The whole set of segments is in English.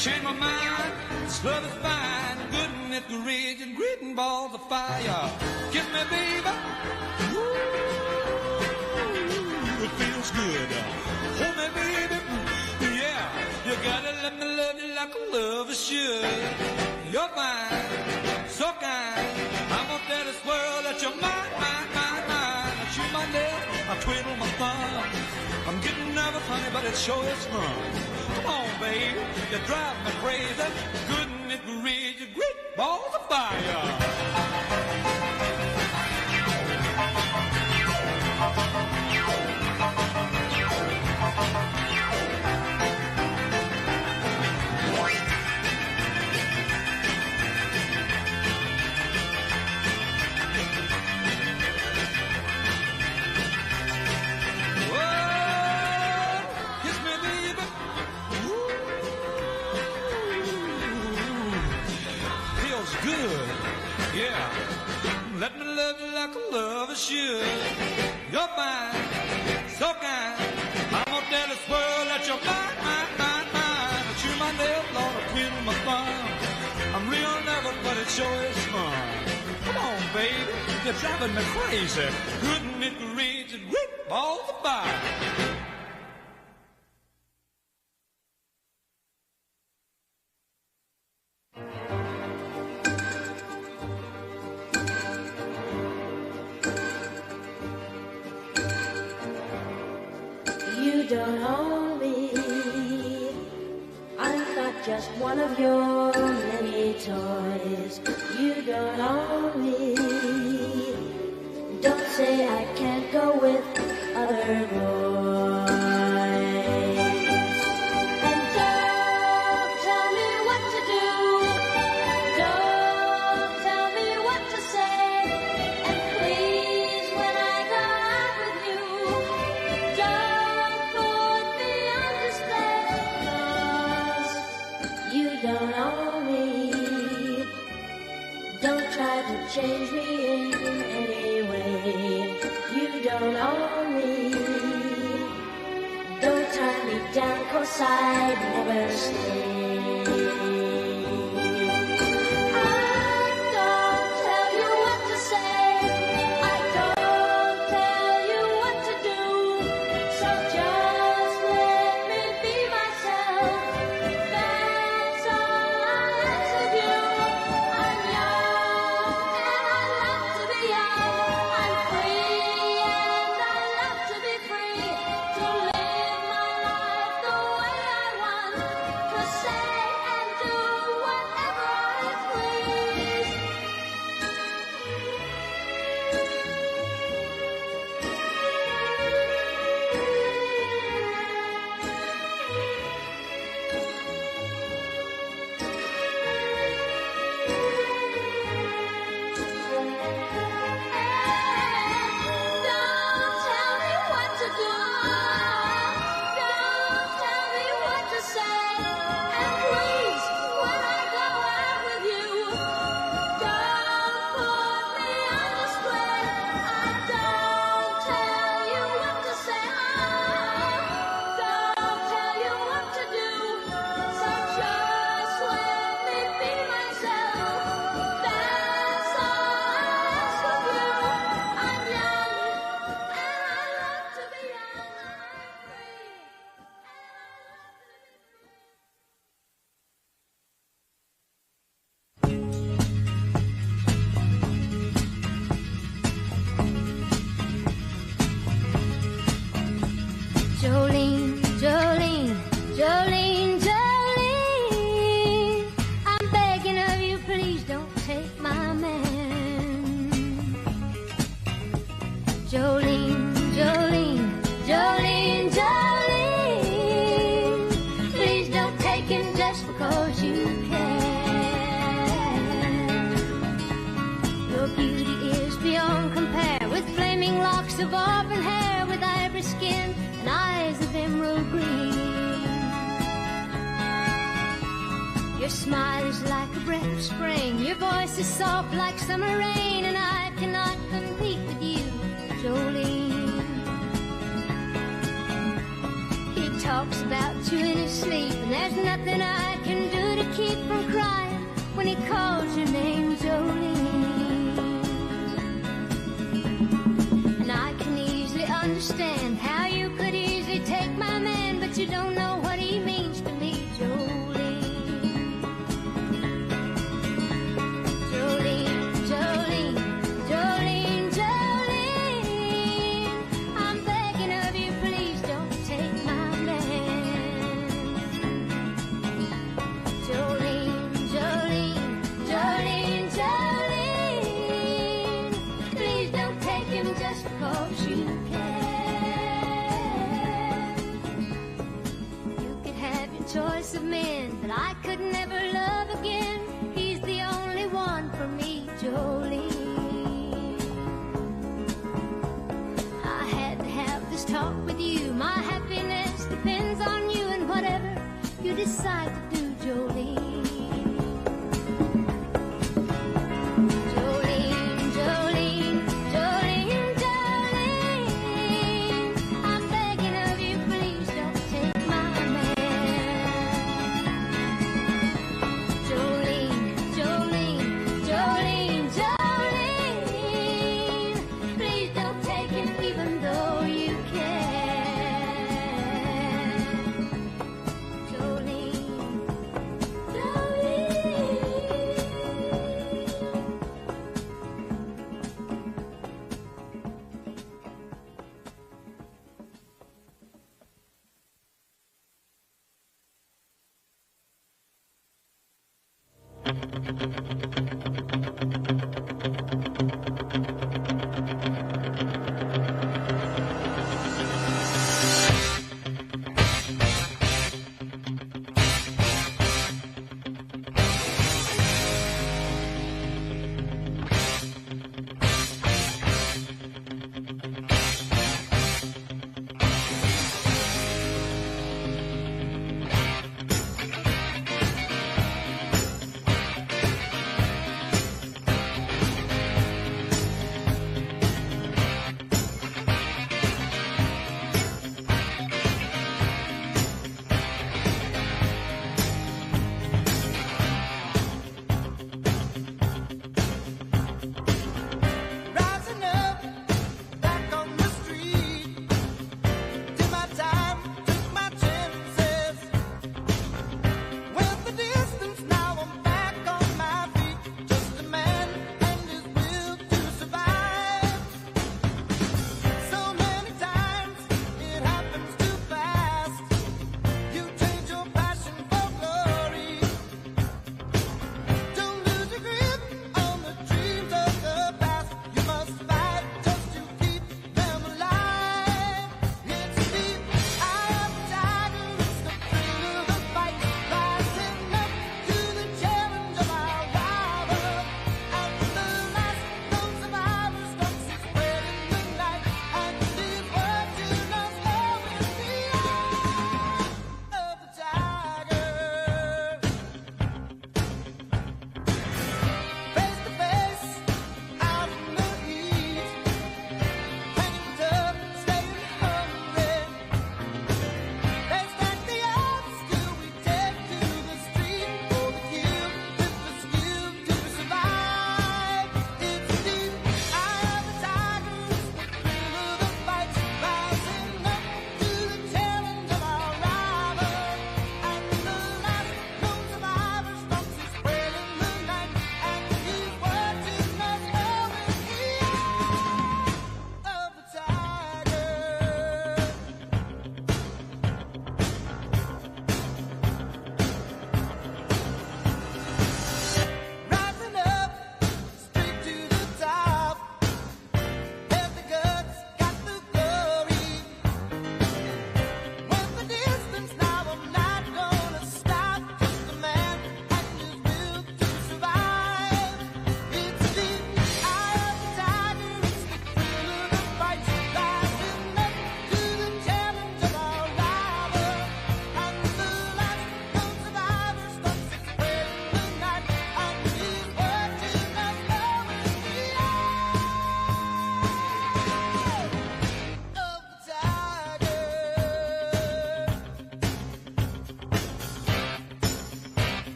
changed my mind. This love is fine, good and it rage and gritting balls of fire. Kiss me, baby. Ooh, it feels good. Hold me, baby. Yeah, you gotta let me love you like a lover should. You're fine, so kind. I won't let this world that you're mine, mine, mine, mine. I chew my lip, I twiddle my thumb. I'm getting nervous, honey, but it sure is fun. Come on, baby, you drive me crazy. Good and it reads your great balls of fire. Good, yeah. Let me love you like a lover should. You're fine, so kind. I'm gonna tell this world that you're mine, mine, mine, mine. I chew my nail, Lord, I twiddle my thumb. I'm real nervous, but it sure is fun. Come on, baby, you're driving me crazy. Good and it reads and whip balls of fire. Don't own me. I'm not just one of your many toys. You don't own me. Don't say I can't go with other boys. And don't tell me what to do. Don't tell me what to say. And please, when I go out with you, don't own me. Don't try to change me in any way. You don't own me. Don't tie me down, 'cause I'd never stay. Of auburn hair with ivory skin and eyes of emerald green. Your smile is like a breath of spring. Your voice is soft like summer rain, and I cannot compete with you, Jolene. He talks about you in his sleep, and there's nothing I can do when he calls your name, Jolene. And I can easily understand how you could easily take my man, but you don't know what he means to me, Jolene. Jolene, Jolene, Jolene, Jolene, I'm begging of you, please don't take my man. Jolene, Jolene, Jolene, Jolene, please don't take him just because you can. You could have your choice of men, but I could never love again. He's the only one for me, Jolene. I had to have this talk with you. My happiness depends on you and whatever you decide to do, Jolene. Jolene, Jolene, Jolene, Jolene, I'm begging of you, please don't take my man. Jolene, Jolene, Jolene, Jolene, please don't take him even though you can. Jolene, Jolene.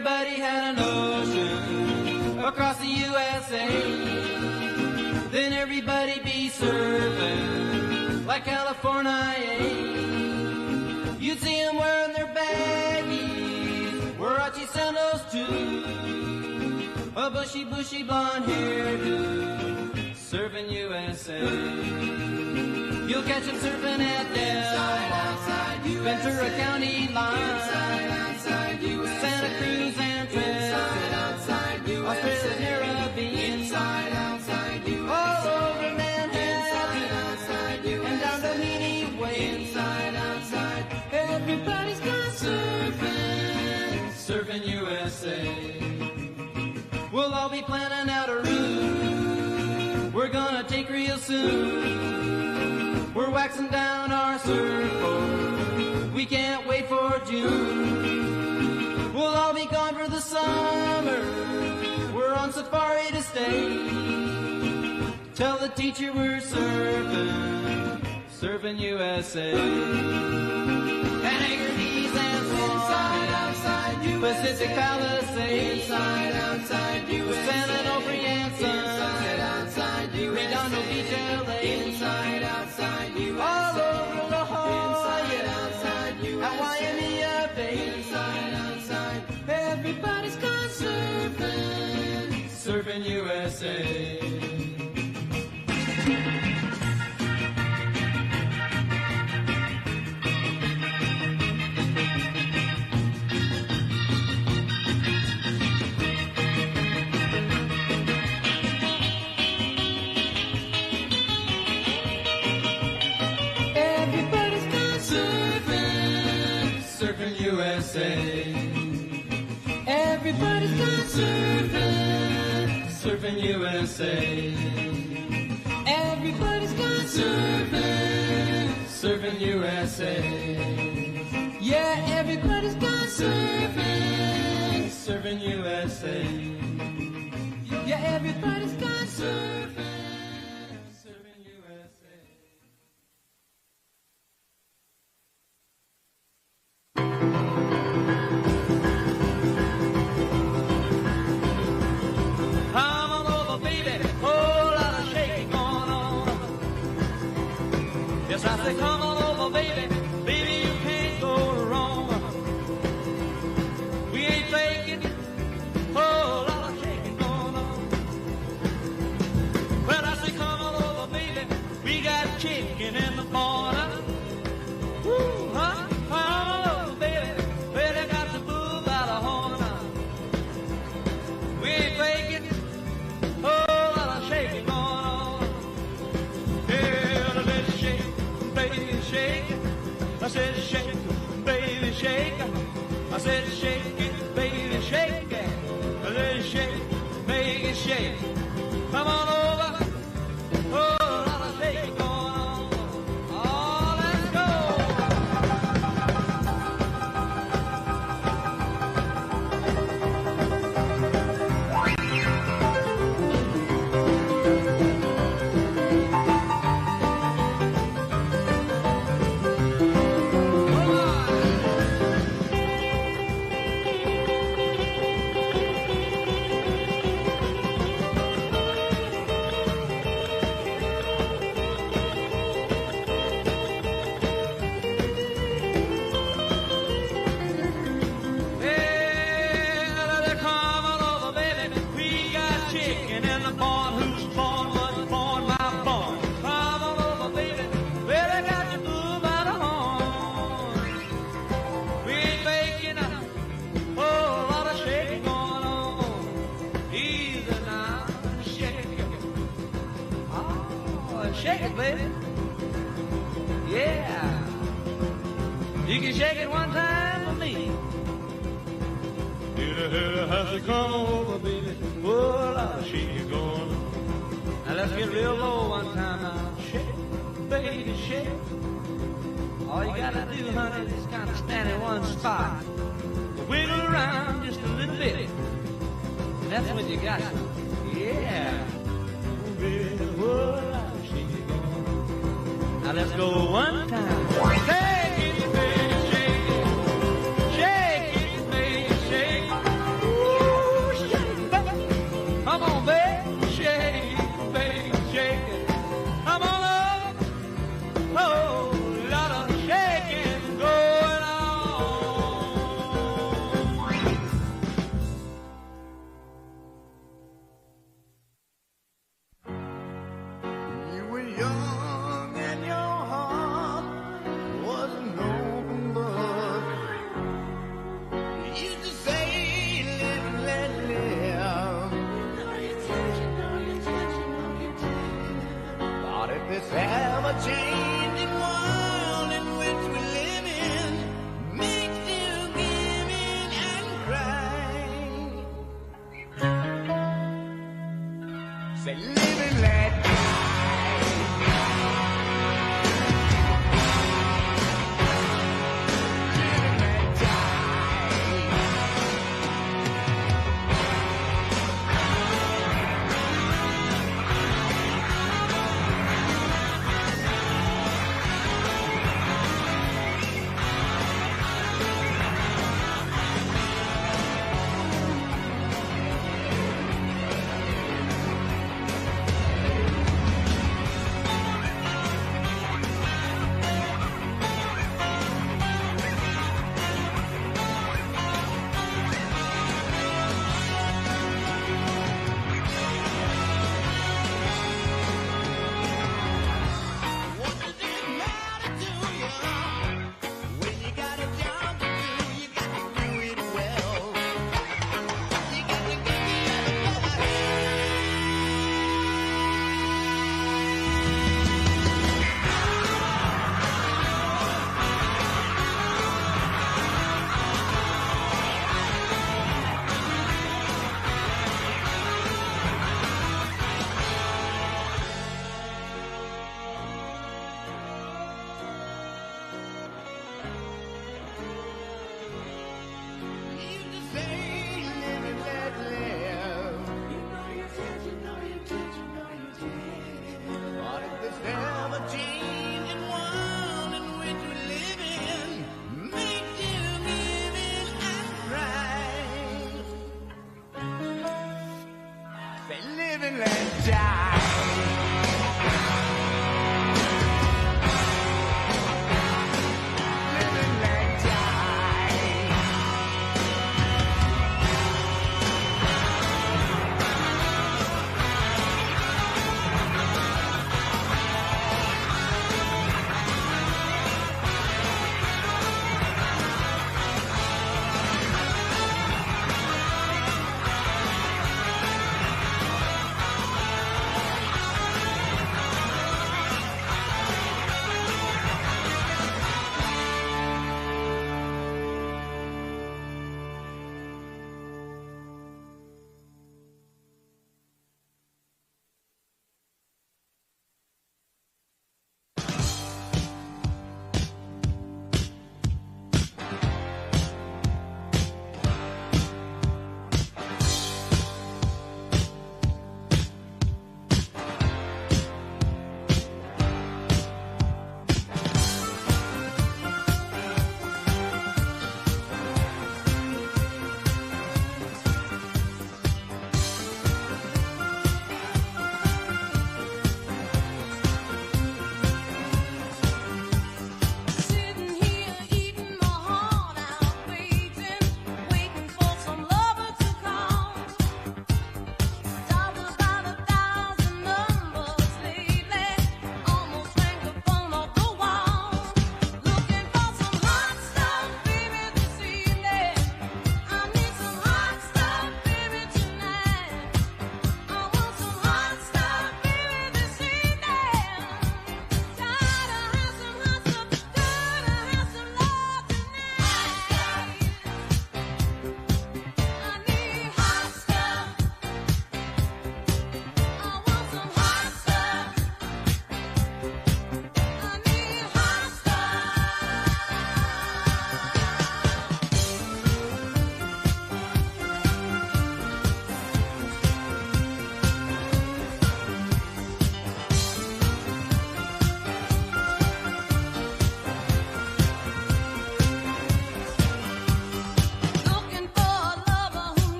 everybody had an ocean across the USA, then everybody be surfing like California. You'd see them wearing their baggies, Warachi sandals too, a bushy, bushy blonde hairdo, surfing USA. You'll catch them surfing at Del, Ventura County line, Santa Cruz and Trestle, Australia's Caribbean, all over Manhattan, and down to Meany Way. Everybody's gone surfing, surfing USA. We'll all be planning out a route we're gonna take real soon. We're waxing down our surfboard, we can't wait for June. We'll all be gone for the summer, we're on safari to stay. Tell the teacher we're surfing, surfing USA. And Anchor Keys and Swan, Pacific Palisades, outside USA, San Onofre and Sun, Redondo Beach, LA, outside USA, all over La Jolla, at Waimea Bay, outside, everybody's gone surfing, surfing USA. USA. Everybody's gone surfing, surfing USA. Everybody's gone surfing, surfing USA. Yeah, everybody's gone surfing, surfing USA. Yeah, everybody's gone surfing, surfing USA. I say, come on over, baby, baby, you can't go wrong. We ain't faking, whole lot of shaking going on. Well, I say, come on over, baby, we got chicken in the corner. Woo, huh? Come on over, baby, well, they got the bull by the horn. We ain't faking, whole lot of shaking going on. Yeah, let's shake. Baby, shake it. I said, shake it, baby, shake it. I said, shake it, baby, shake it. I said, shake it, make it shake. Come on over. Oh, lot of shaking going on. Oh, let's shake it, baby. Yeah. You can shake it one time for me. Has to come over, baby. Oh, I'll shake it going on. Now let's get real low one time now. Shake it, baby, shake it. All you gotta do, honey, is kind of stand in one spot. Wiggle around just a little bit. That's what you got. Yeah. Baby, oh, I'll shake it going on. Now let's go one time. Shake it, baby, shake it. Shake it, baby, shake it. this ever-changing world in which we live in makes you give in and cry. Say, live and let die. Live and let die. What does it matter to you? When you got a job to do, you got to do it well. You got to give the other brother used to say, live and let live. You know you did, you know you did, you know you did. But if this ever-changing world in which we live in makes you give in and cry, say, live and let die. Live and let die.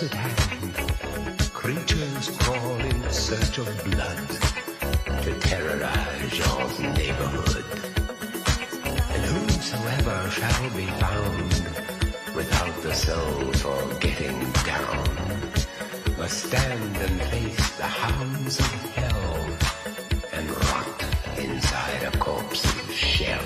close at hand. Creatures crawl in search of blood to terrorize your neighborhood. And whosoever shall be found without the soul for getting down must stand and face the hounds of hell and rot inside a corpse's shell.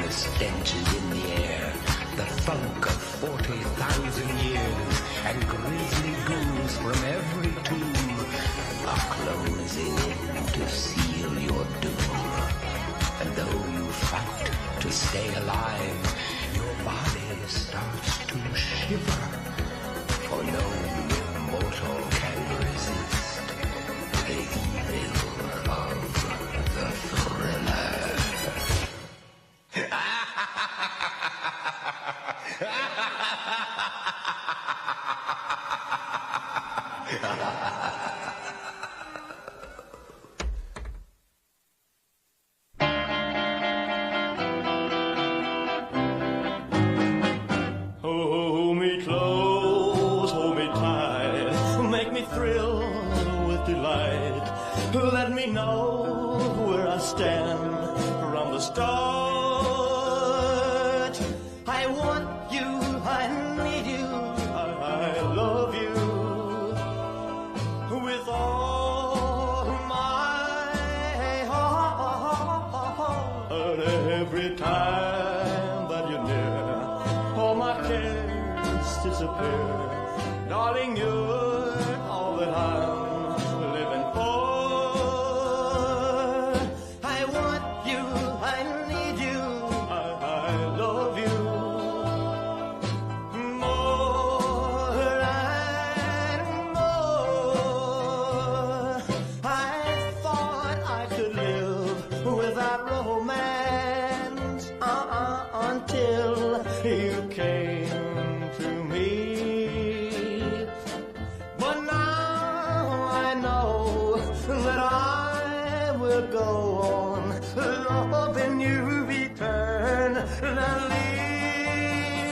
Stenches in the air, the funk of 40,000 years, and grisly ghouls from every tomb are closing in to seal your doom. And though you fight to stay alive, your body starts to shiver, for no mortal can resist the evil of the thriller. Hold me close, hold me tight, make me thrill with delight. Let me know where I stand from the start. I want you, I need you, I love you with all my heart. Every time that you're near, all my cares disappear. Darling, you're all that I'm living for. I want you, I need you, I love you more and more. I thought I could live without romance until you came to me. But now I know that I will go on loving you eternally.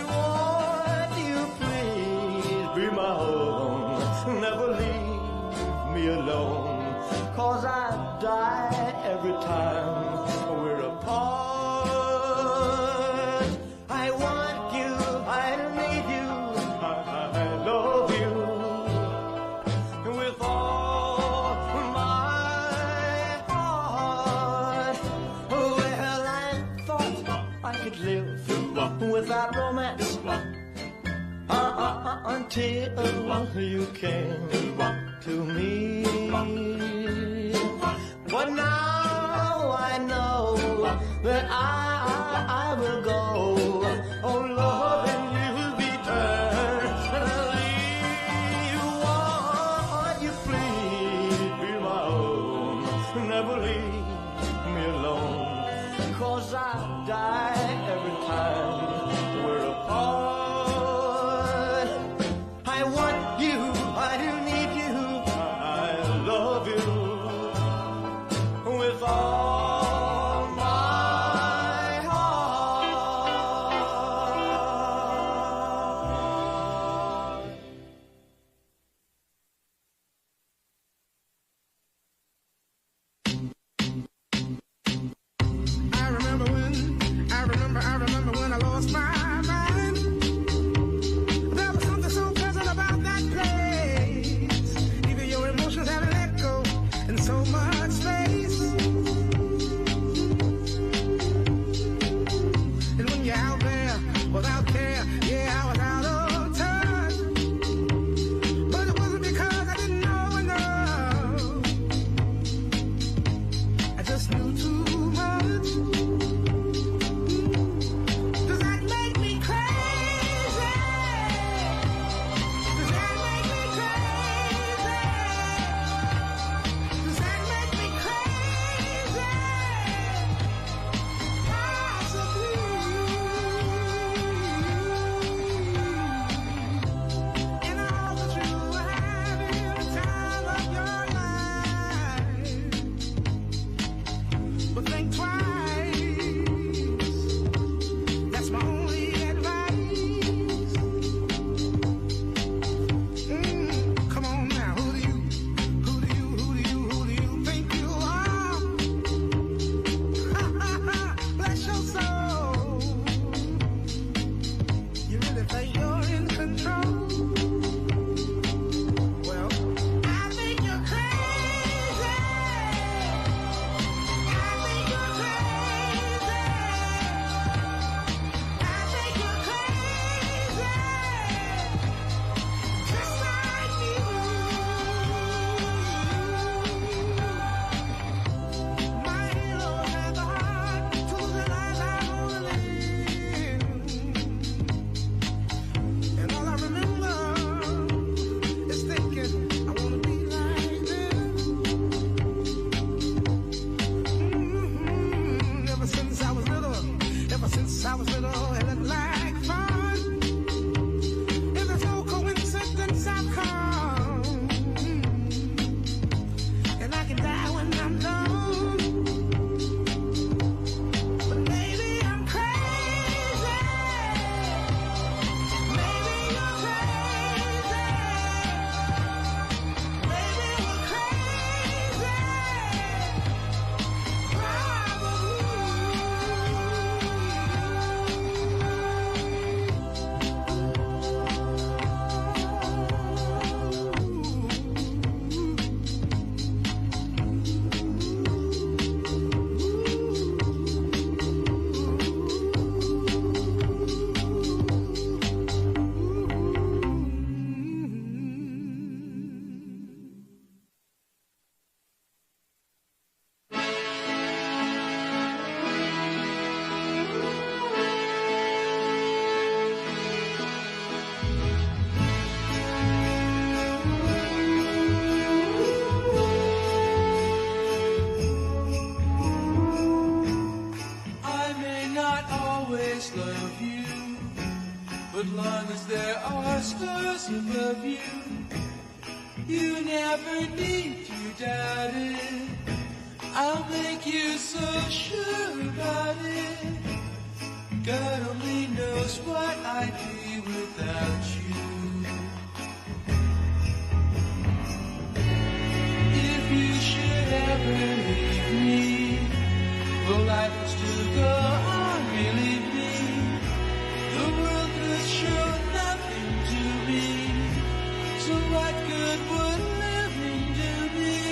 Won't you please be my own? Never leave me alone, 'cause I die every time we're apart. I want you, I need you, I love you with all my heart. Well, I thought I could live without romance until you came to me. But now I know that I will go on loving you eternally. Won't you please be my own? Never leave me alone, 'cause I die every time we're apart. I want you, I do need you, I love you with all my never need to doubt it. I'll make you so sure about it. God only knows what I'd be without you. If you should ever leave me, well, life would still go on, believe me. The world could show nothing to me. So what good would living do me?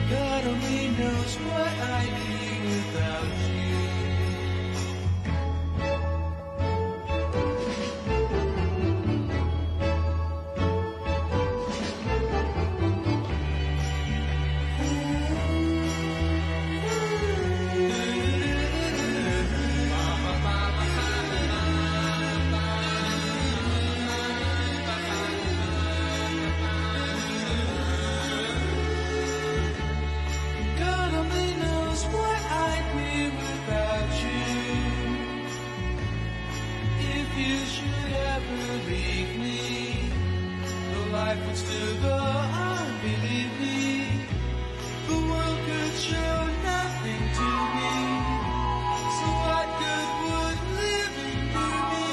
God only knows what I'd be without you. God only knows what I'd be without you. If you should ever leave me, the life would still go on, believe me. The world could show nothing to me. So what good would living do me?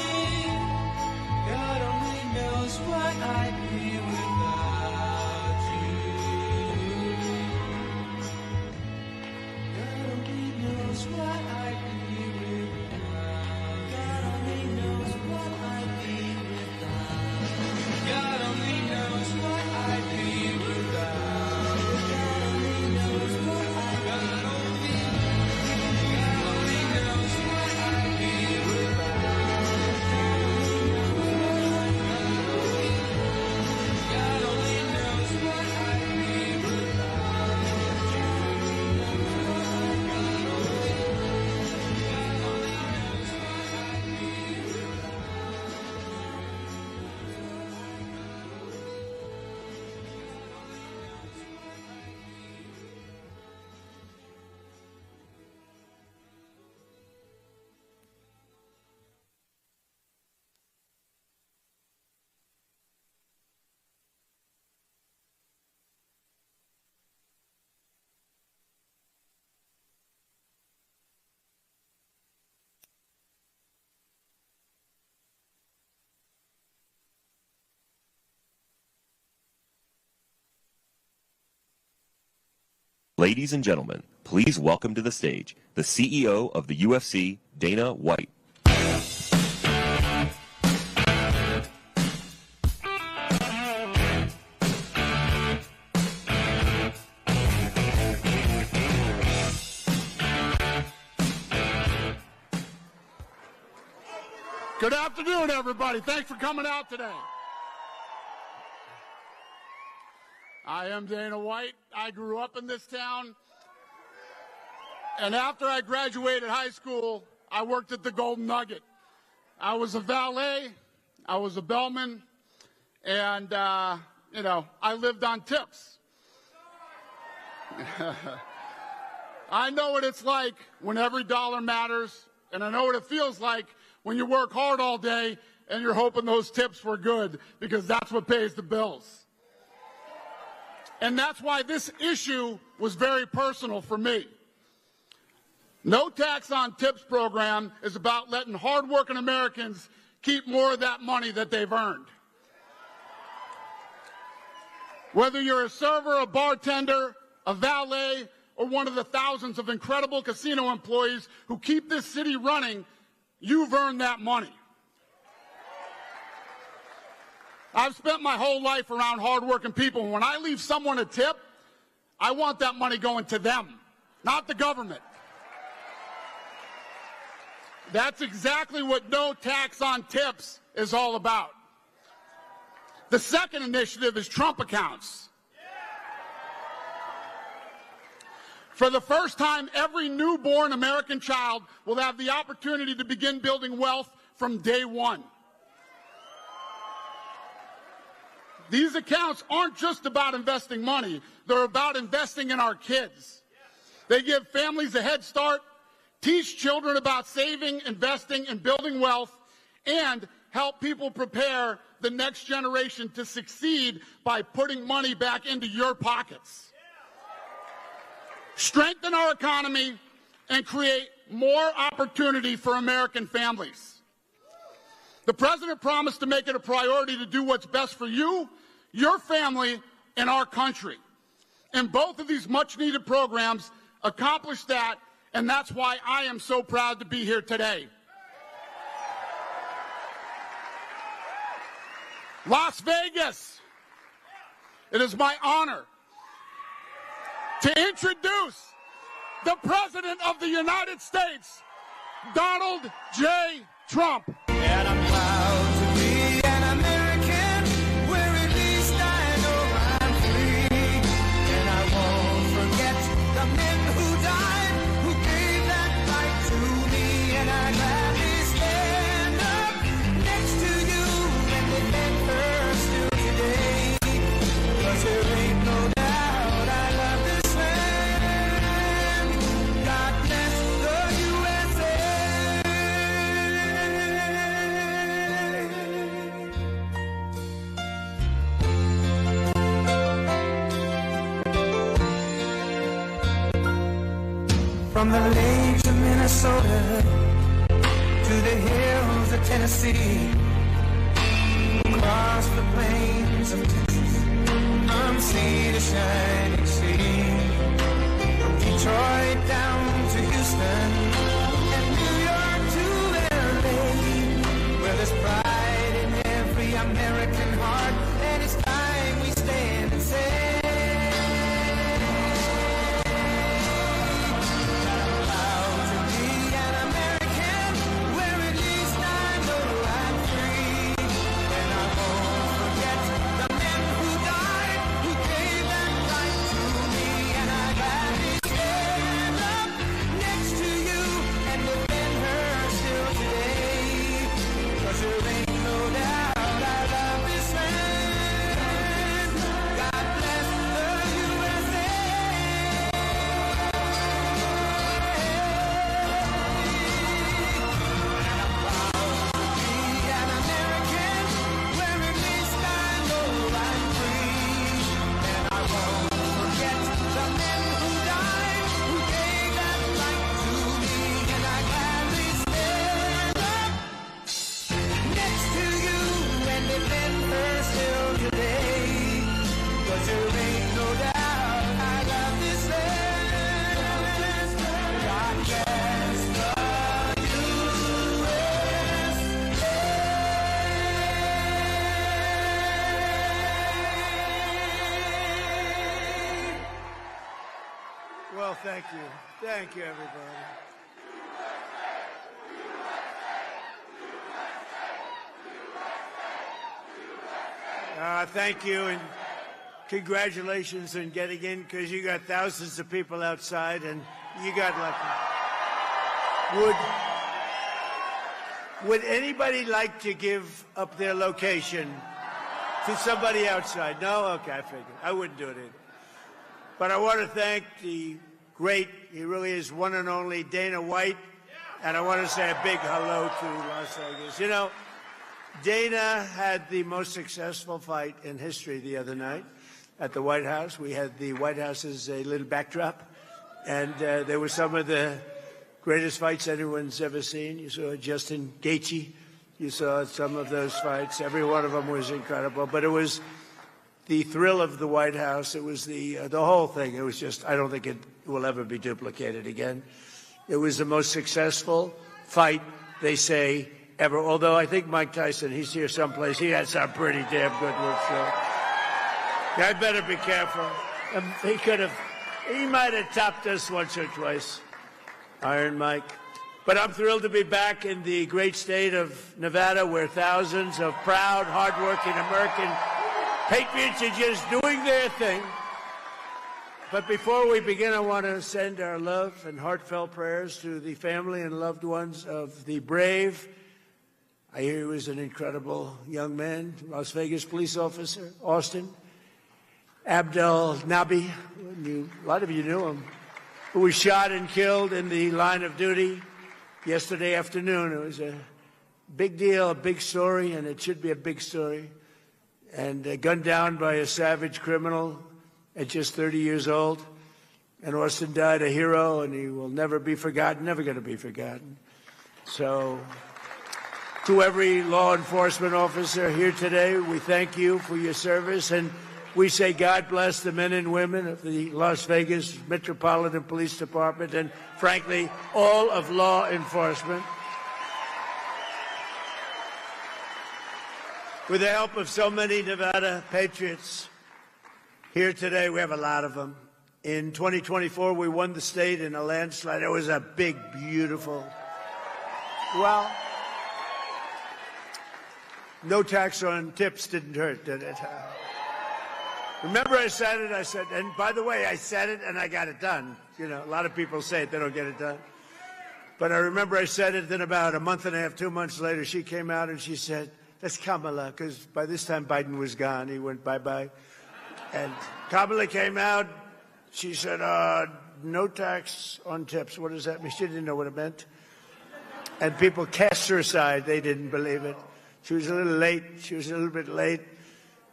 God only knows what I'd be without you. God only knows what I'd be without. God only knows what I'd be without. God only knows what I'd be without. God only knows what I'd be without. God only knows what I'd be without. God only knows what I'd be without. Ladies and gentlemen, please welcome to the stage the CEO of the UFC, Dana White. Good afternoon, everybody. Thanks for coming out today. I am Dana White. I grew up in this town. And after I graduated high school, I worked at the Golden Nugget. I was a valet. I was a bellman. And, I lived on tips. I know what it's like when every dollar matters. And I know what it feels like when you work hard all day and you're hoping those tips were good, because that's what pays the bills. And that's why this issue was very personal for me. No Tax on Tips program is about letting hardworking Americans keep more of that money that they've earned. Whether you're a server, a bartender, a valet, or one of the thousands of incredible casino employees who keep this city running, you've earned that money. I've spent my whole life around hardworking people. When I leave someone a tip, I want that money going to them, not the government. That's exactly what No Tax on Tips is all about. The second initiative is Trump accounts. For the first time, every newborn American child will have the opportunity to begin building wealth from day one. These accounts aren't just about investing money. They're about investing in our kids. They give families a head start, teach children about saving, investing, and building wealth, and help people prepare the next generation to succeed by putting money back into your pockets. Strengthen our economy and create more opportunity for American families. The president promised to make it a priority to do what's best for you, your family, and our country. And both of these much-needed programs accomplish that, and that's why I am so proud to be here today. Las Vegas, it is my honor to introduce the President of the United States, Donald J. Trump. And I'm proud to be an American, where at least I know I'm free. And I won't forget the men who died, who gave that right to me. And I gladly stand up next to you and defend her still today. 'Cause there ain't no doubt I love this land. God bless the USA. From the lakes of Minnesota to the hills of Tennessee, across the plains of Texas, from sea to shining sea, from Detroit down to Houston, and New York to LA, where there's pride in every American heart, and it's time we stand and say, Well, thank you. Thank you, everybody. Thank you, and congratulations on getting in, because you got thousands of people outside, and you got lucky. Would anybody like to give up their location to somebody outside? No? Okay, I figured. I wouldn't do it either. But I want to thank the great, he really is one and only, Dana White, and I want to say a big hello to Las Vegas. You know, Dana had the most successful fight in history the other night at the White House. We had the White House as a little backdrop, and there were some of the greatest fights anyone's ever seen. You saw Justin Gaethje. You saw some of those fights. Every one of them was incredible. But it was the thrill of the White House. It was the whole thing. It was just, I don't think it will ever be duplicated again. It was the most successful fight, they say, ever. Although I think Mike Tyson, he's here someplace, he had some pretty damn good ones. So I better be careful. He might have topped us once or twice, Iron Mike. But I'm thrilled to be back in the great state of Nevada, where thousands of proud, hardworking American patriots are just doing their thing. But before we begin, I want to send our love and heartfelt prayers to the family and loved ones of the brave, I hear he was an incredible young man, Las Vegas police officer, Austin, Abdel Nabi, a lot of you knew him, who was shot and killed in the line of duty yesterday afternoon. It was a Big deal, a big story, and it should be a big story. And gunned down by a savage criminal at just 30 years old. And Austin died a hero, and he will never be forgotten, never going to be forgotten. So, to every law enforcement officer here today, we thank you for your service, and we say God bless the men and women of the Las Vegas Metropolitan Police Department and, frankly, all of law enforcement. With the help of so many Nevada patriots here today, we have a lot of them. In 2024, we won the state in a landslide. It was a big, beautiful, well, no tax on tips didn't hurt, did it? Remember I said it, and by the way, I said it and I got it done. You know, a lot of people say it, they don't get it done. But I remember I said it, then about a month and a half, 2 months later, she came out and she said, that's Kamala, because by this time Biden was gone. He went bye-bye. And Kamala came out. She said, no tax on tips. What does that mean? She didn't know what it meant. And people cast her aside. They didn't believe it. She was a little late. She was a little bit late.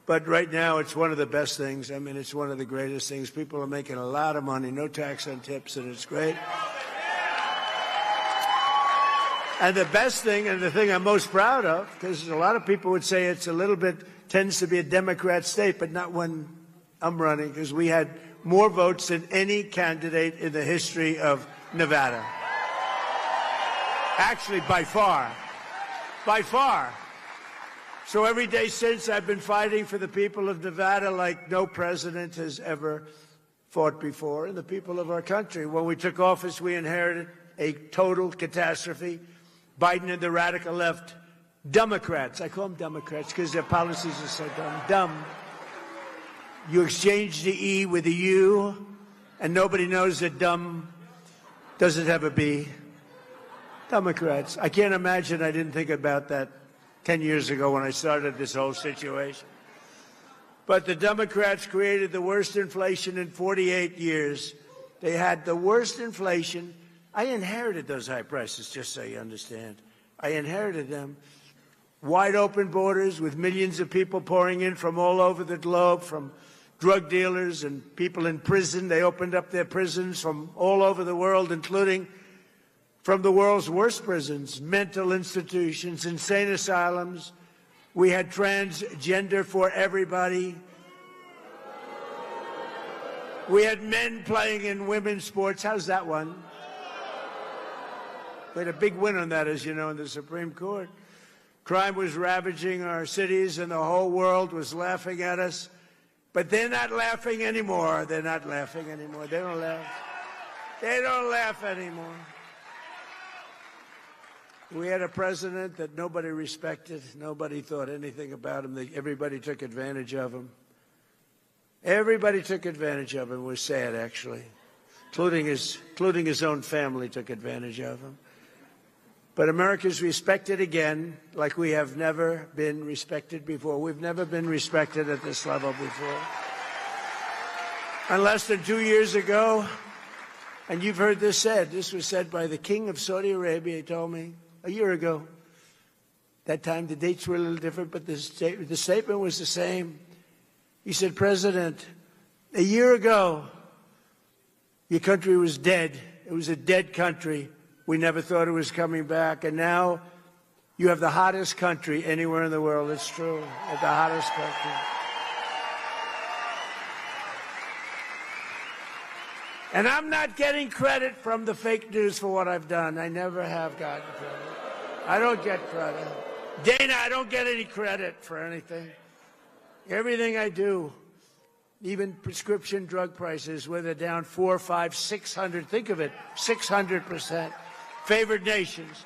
But right now, it's one of the best things. I mean, it's one of the greatest things. People are making a lot of money. No tax on tips, and it's great. And the best thing, and the thing I'm most proud of, because a lot of people would say it's a little bit, tends to be a Democrat state, but not when I'm running, because we had more votes than any candidate in the history of Nevada. Actually, by far. By far. So every day since, I've been fighting for the people of Nevada like no president has ever fought before, and the people of our country. When we took office, we inherited a total catastrophe. Biden and the radical left, Democrats, I call them Democrats because their policies are so dumb. You exchange the E with a U, and nobody knows that dumb doesn't have a B. Democrats. I can't imagine I didn't think about that 10 years ago when I started this whole situation. But the Democrats created the worst inflation in 48 years. They had the worst inflation. I inherited those high prices, just so you understand. I inherited them. Wide open borders with millions of people pouring in from all over the globe, from drug dealers and people in prison. They opened up their prisons from all over the world, including from the world's worst prisons, mental institutions, insane asylums. We had transgender for everybody. We had men playing in women's sports. How's that one? We had a big win on that, as you know, in the Supreme Court. Crime was ravaging our cities, and the whole world was laughing at us. But they're not laughing anymore. They're not laughing anymore. They don't laugh. They don't laugh anymore. We had a president that nobody respected. Nobody thought anything about him. Everybody took advantage of him. Everybody took advantage of him. It was sad, actually, including his own family took advantage of him. But America's respected again like we have never been respected before. We've never been respected at this level before. And less than 2 years ago, and you've heard this said, this was said by the king of Saudi Arabia, he told me, a year ago. That time the dates were a little different, but the statement was the same. He said, President, a year ago, your country was dead. It was a dead country. We never thought it was coming back. And now you have the hottest country anywhere in the world. It's true. The hottest country. And I'm not getting credit from the fake news for what I've done. I never have gotten credit. I don't get credit. Dana, I don't get any credit for anything. Everything I do, even prescription drug prices, where they're down 400, 500, 600, think of it, 600%. Favored nations.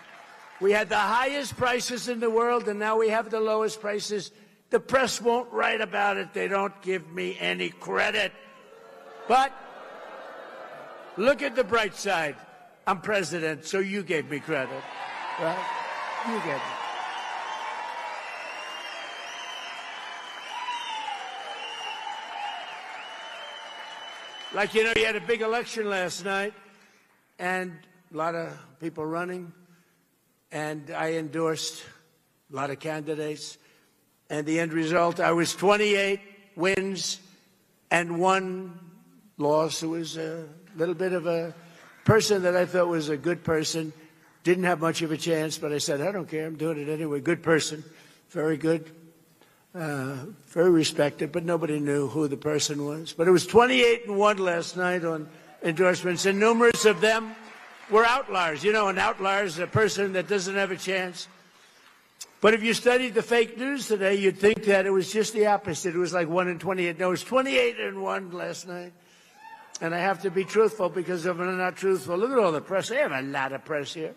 We had the highest prices in the world, and now we have the lowest prices. The press won't write about it. They don't give me any credit. But look at the bright side. I'm president, so you gave me credit. Right? You gave me. Like, you know, you had a big election last night, and a lot of people running, and I endorsed a lot of candidates. And the end result, I was 28 wins and 1 loss. It was a little bit of a person that I thought was a good person. Didn't have much of a chance, but I said, I don't care. I'm doing it anyway. Good person. Very good. Very respected, but nobody knew who the person was. But it was 28-1 last night on endorsements, and numerous of them were outliers. You know, an outlier is a person that doesn't have a chance. But if you studied the fake news today, you'd think that it was just the opposite. It was like 1 in 28. No, it was 28-1 last night. And I have to be truthful, because if I'm not truthful, look at all the press. They have a lot of press here.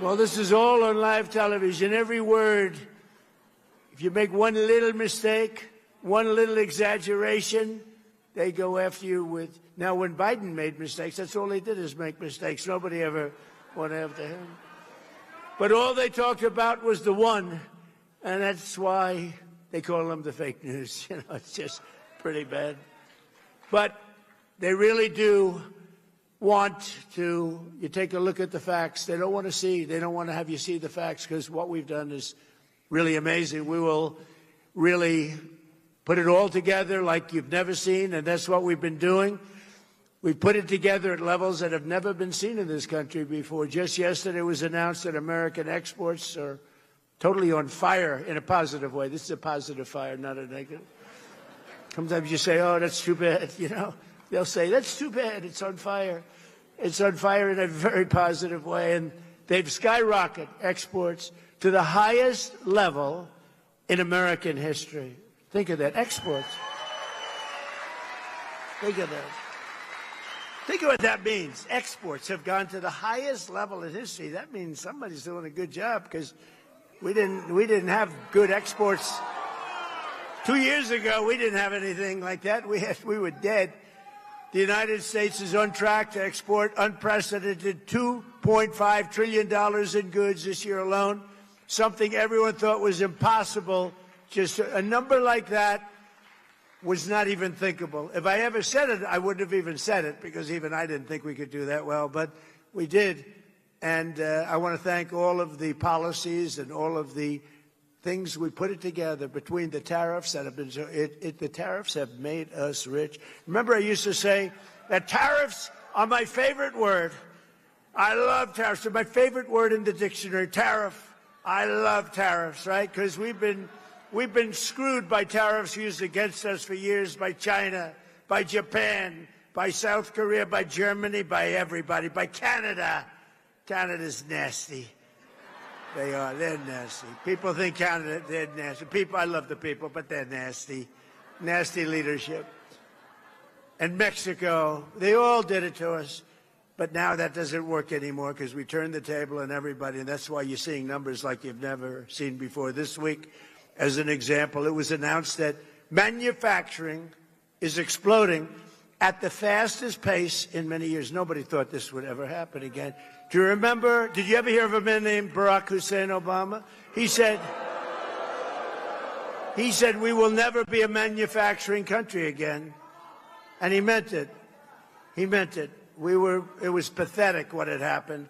Well, this is all on live television. Every word, if you make one little mistake, one little exaggeration, they go after you with... Now, when Biden made mistakes, that's all he did, is make mistakes. Nobody ever went after him. But all they talked about was the one, and that's why they call them the fake news. You know, it's just pretty bad. But they really do want to, you take a look at the facts. They don't want to see, they don't want to have you see the facts, because what we've done is really amazing. We will really put it all together like you've never seen, and that's what we've been doing. We put it together at levels that have never been seen in this country before. Just yesterday it was announced that American exports are totally on fire in a positive way. This is a positive fire, not a negative. Sometimes you say, oh, that's too bad, you know. They'll say, that's too bad, it's on fire. It's on fire in a very positive way, and they've skyrocketed exports to the highest level in American history. Think of that, exports. Think of that. Think of what that means. Exports have gone to the highest level in history. That means somebody's doing a good job, because we didn't have good exports. 2 years ago, we didn't have anything like that. We were dead. The United States is on track to export unprecedented $2.5 trillion in goods this year alone, something everyone thought was impossible. Just a number like that was not even thinkable. If I ever said it, I wouldn't have even said it, because even I didn't think we could do that well, but we did. And I want to thank all of the policies and all of the things we put it together between the tariffs that have been the tariffs have made us rich. Remember, I used to say that tariffs are my favorite word. I love tariffs. They're my favorite word in the dictionary. Tariff. I love tariffs, right? Because we've been screwed by tariffs used against us for years by China, by Japan, by South Korea, by Germany, by everybody, by Canada. Canada's nasty. They are. They're nasty. People think Canada, they're nasty. People, I love the people, but they're nasty. Nasty leadership. And Mexico, they all did it to us. But now that doesn't work anymore, because we turned the table on everybody, and that's why you're seeing numbers like you've never seen before. This week, as an example, it was announced that manufacturing is exploding at the fastest pace in many years. Nobody thought this would ever happen again. Do you remember, did you ever hear of a man named Barack Hussein Obama? He said, we will never be a manufacturing country again. And he meant it. He meant it. It was pathetic what had happened.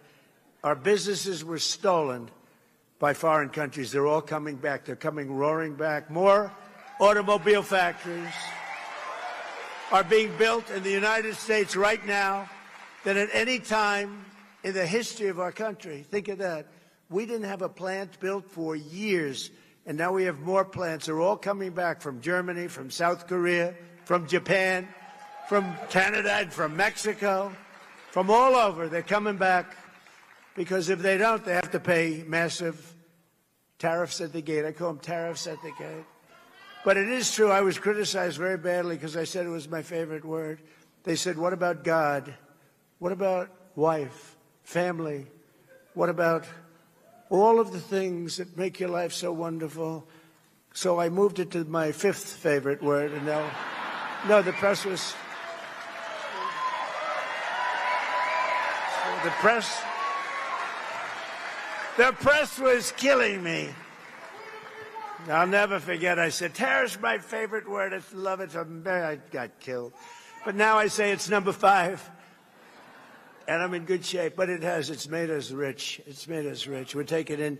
Our businesses were stolen by foreign countries. They're all coming back. They're coming roaring back. More automobile factories are being built in the United States right now than at any time in the history of our country. Think of that. We didn't have a plant built for years, and now we have more plants. They're all coming back from Germany, from South Korea, from Japan, from Canada, and from Mexico, from all over. They're coming back, because if they don't, they have to pay massive tariffs at the gate. I call them tariffs at the gate. But it is true, I was criticized very badly because I said it was my favorite word. They said, what about God? What about wife, family? What about all of the things that make your life so wonderful? So I moved it to my fifth favorite word, and now, no, the press was, the press was killing me. I'll never forget, I said, tariff's my favorite word. I love it. I got killed. But now I say it's number 5. and I'm in good shape, but it's made us rich. It's made us rich. We're taking in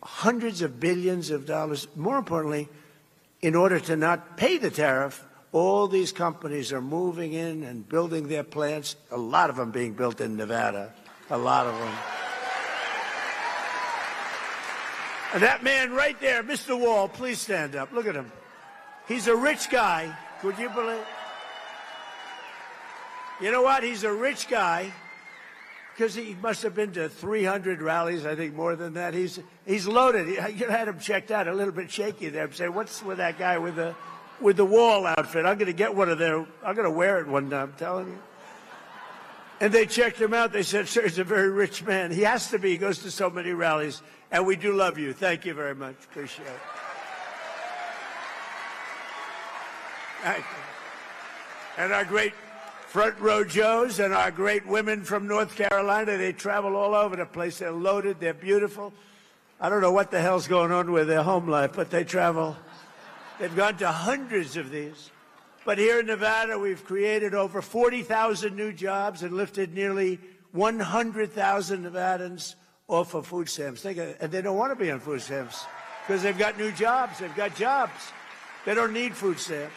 hundreds of billions of dollars. More importantly, in order to not pay the tariff, all these companies are moving in and building their plants, a lot of them being built in Nevada, a lot of them. And that man right there, Mr. Wall, please stand up. Look at him. He's a rich guy. Could you believe? You know what? He's a rich guy because he must have been to 300 rallies, I think more than that. He's loaded. You had him checked out, a little bit shaky there. Say, what's with that guy with the Wall outfit? I'm going to get one of their. I'm going to wear it one day, I'm telling you. And they checked him out. They said, sir, he's a very rich man. He has to be. He goes to so many rallies. And we do love you. Thank you very much. Appreciate it. Thank you. And our great front row Joes and our great women from North Carolina, they travel all over the place. They're loaded. They're beautiful. I don't know what the hell's going on with their home life, but they travel. They've gone to hundreds of these. But here in Nevada, we've created over 40,000 new jobs and lifted nearly 100,000 Nevadans off of food stamps. Think of it. And they don't want to be on food stamps because they've got new jobs. They've got jobs. They don't need food stamps.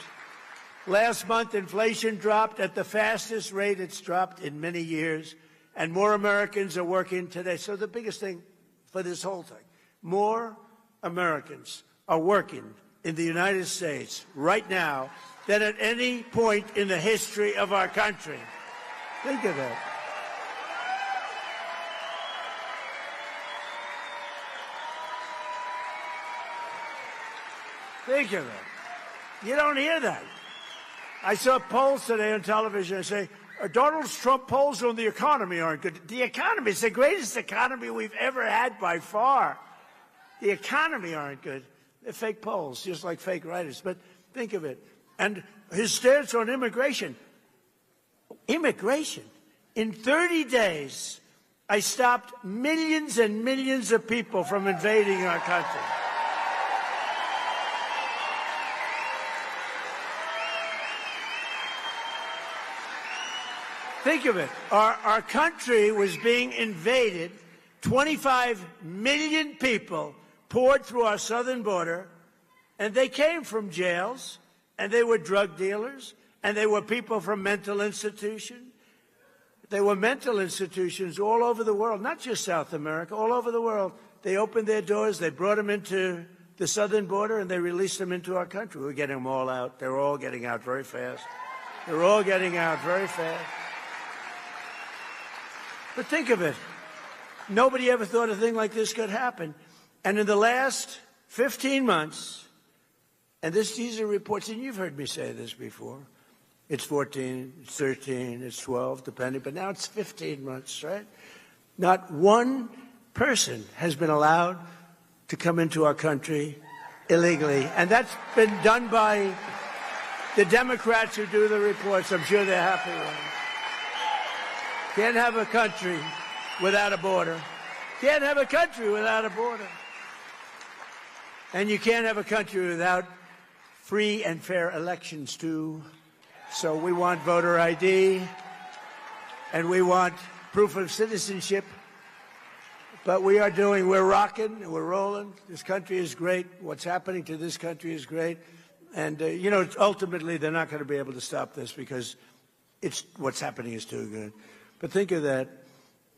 Last month, inflation dropped at the fastest rate it's dropped in many years, and more Americans are working today. So the biggest thing for this whole thing, more Americans are working in the United States right now than at any point in the history of our country. Think of that. Think of it. You don't hear that. I saw polls today on television that say Donald Trump polls on the economy aren't good. The economy is the greatest economy we've ever had by far. The economy aren't good. They're fake polls, just like fake writers. But think of it. And his stance on immigration. Immigration. In 30 days, I stopped millions and millions of people from invading our country. Think of it. Our country was being invaded. 25 million people poured through our southern border, and they came from jails, and they were drug dealers, and they were people from mental institutions. They were mental institutions all over the world, not just South America, all over the world. They opened their doors, they brought them into the southern border, and they released them into our country. We're getting them all out. They're all getting out very fast. They're all getting out very fast. But think of it. Nobody ever thought a thing like this could happen. And in the last 15 months, and these are reports, and you've heard me say this before, it's 14, it's 13, it's 12, depending, but now it's 15 months, right? Not one person has been allowed to come into our country illegally. And that's been done by the Democrats who do the reports. I'm sure they're happy with it. Can't have a country without a border. Can't have a country without a border. And you can't have a country without free and fair elections, too. So we want voter ID, and we want proof of citizenship. But we're rocking, we're rolling. This country is great. What's happening to this country is great. And, ultimately, they're not going to be able to stop this because what's happening is too good. But think of that.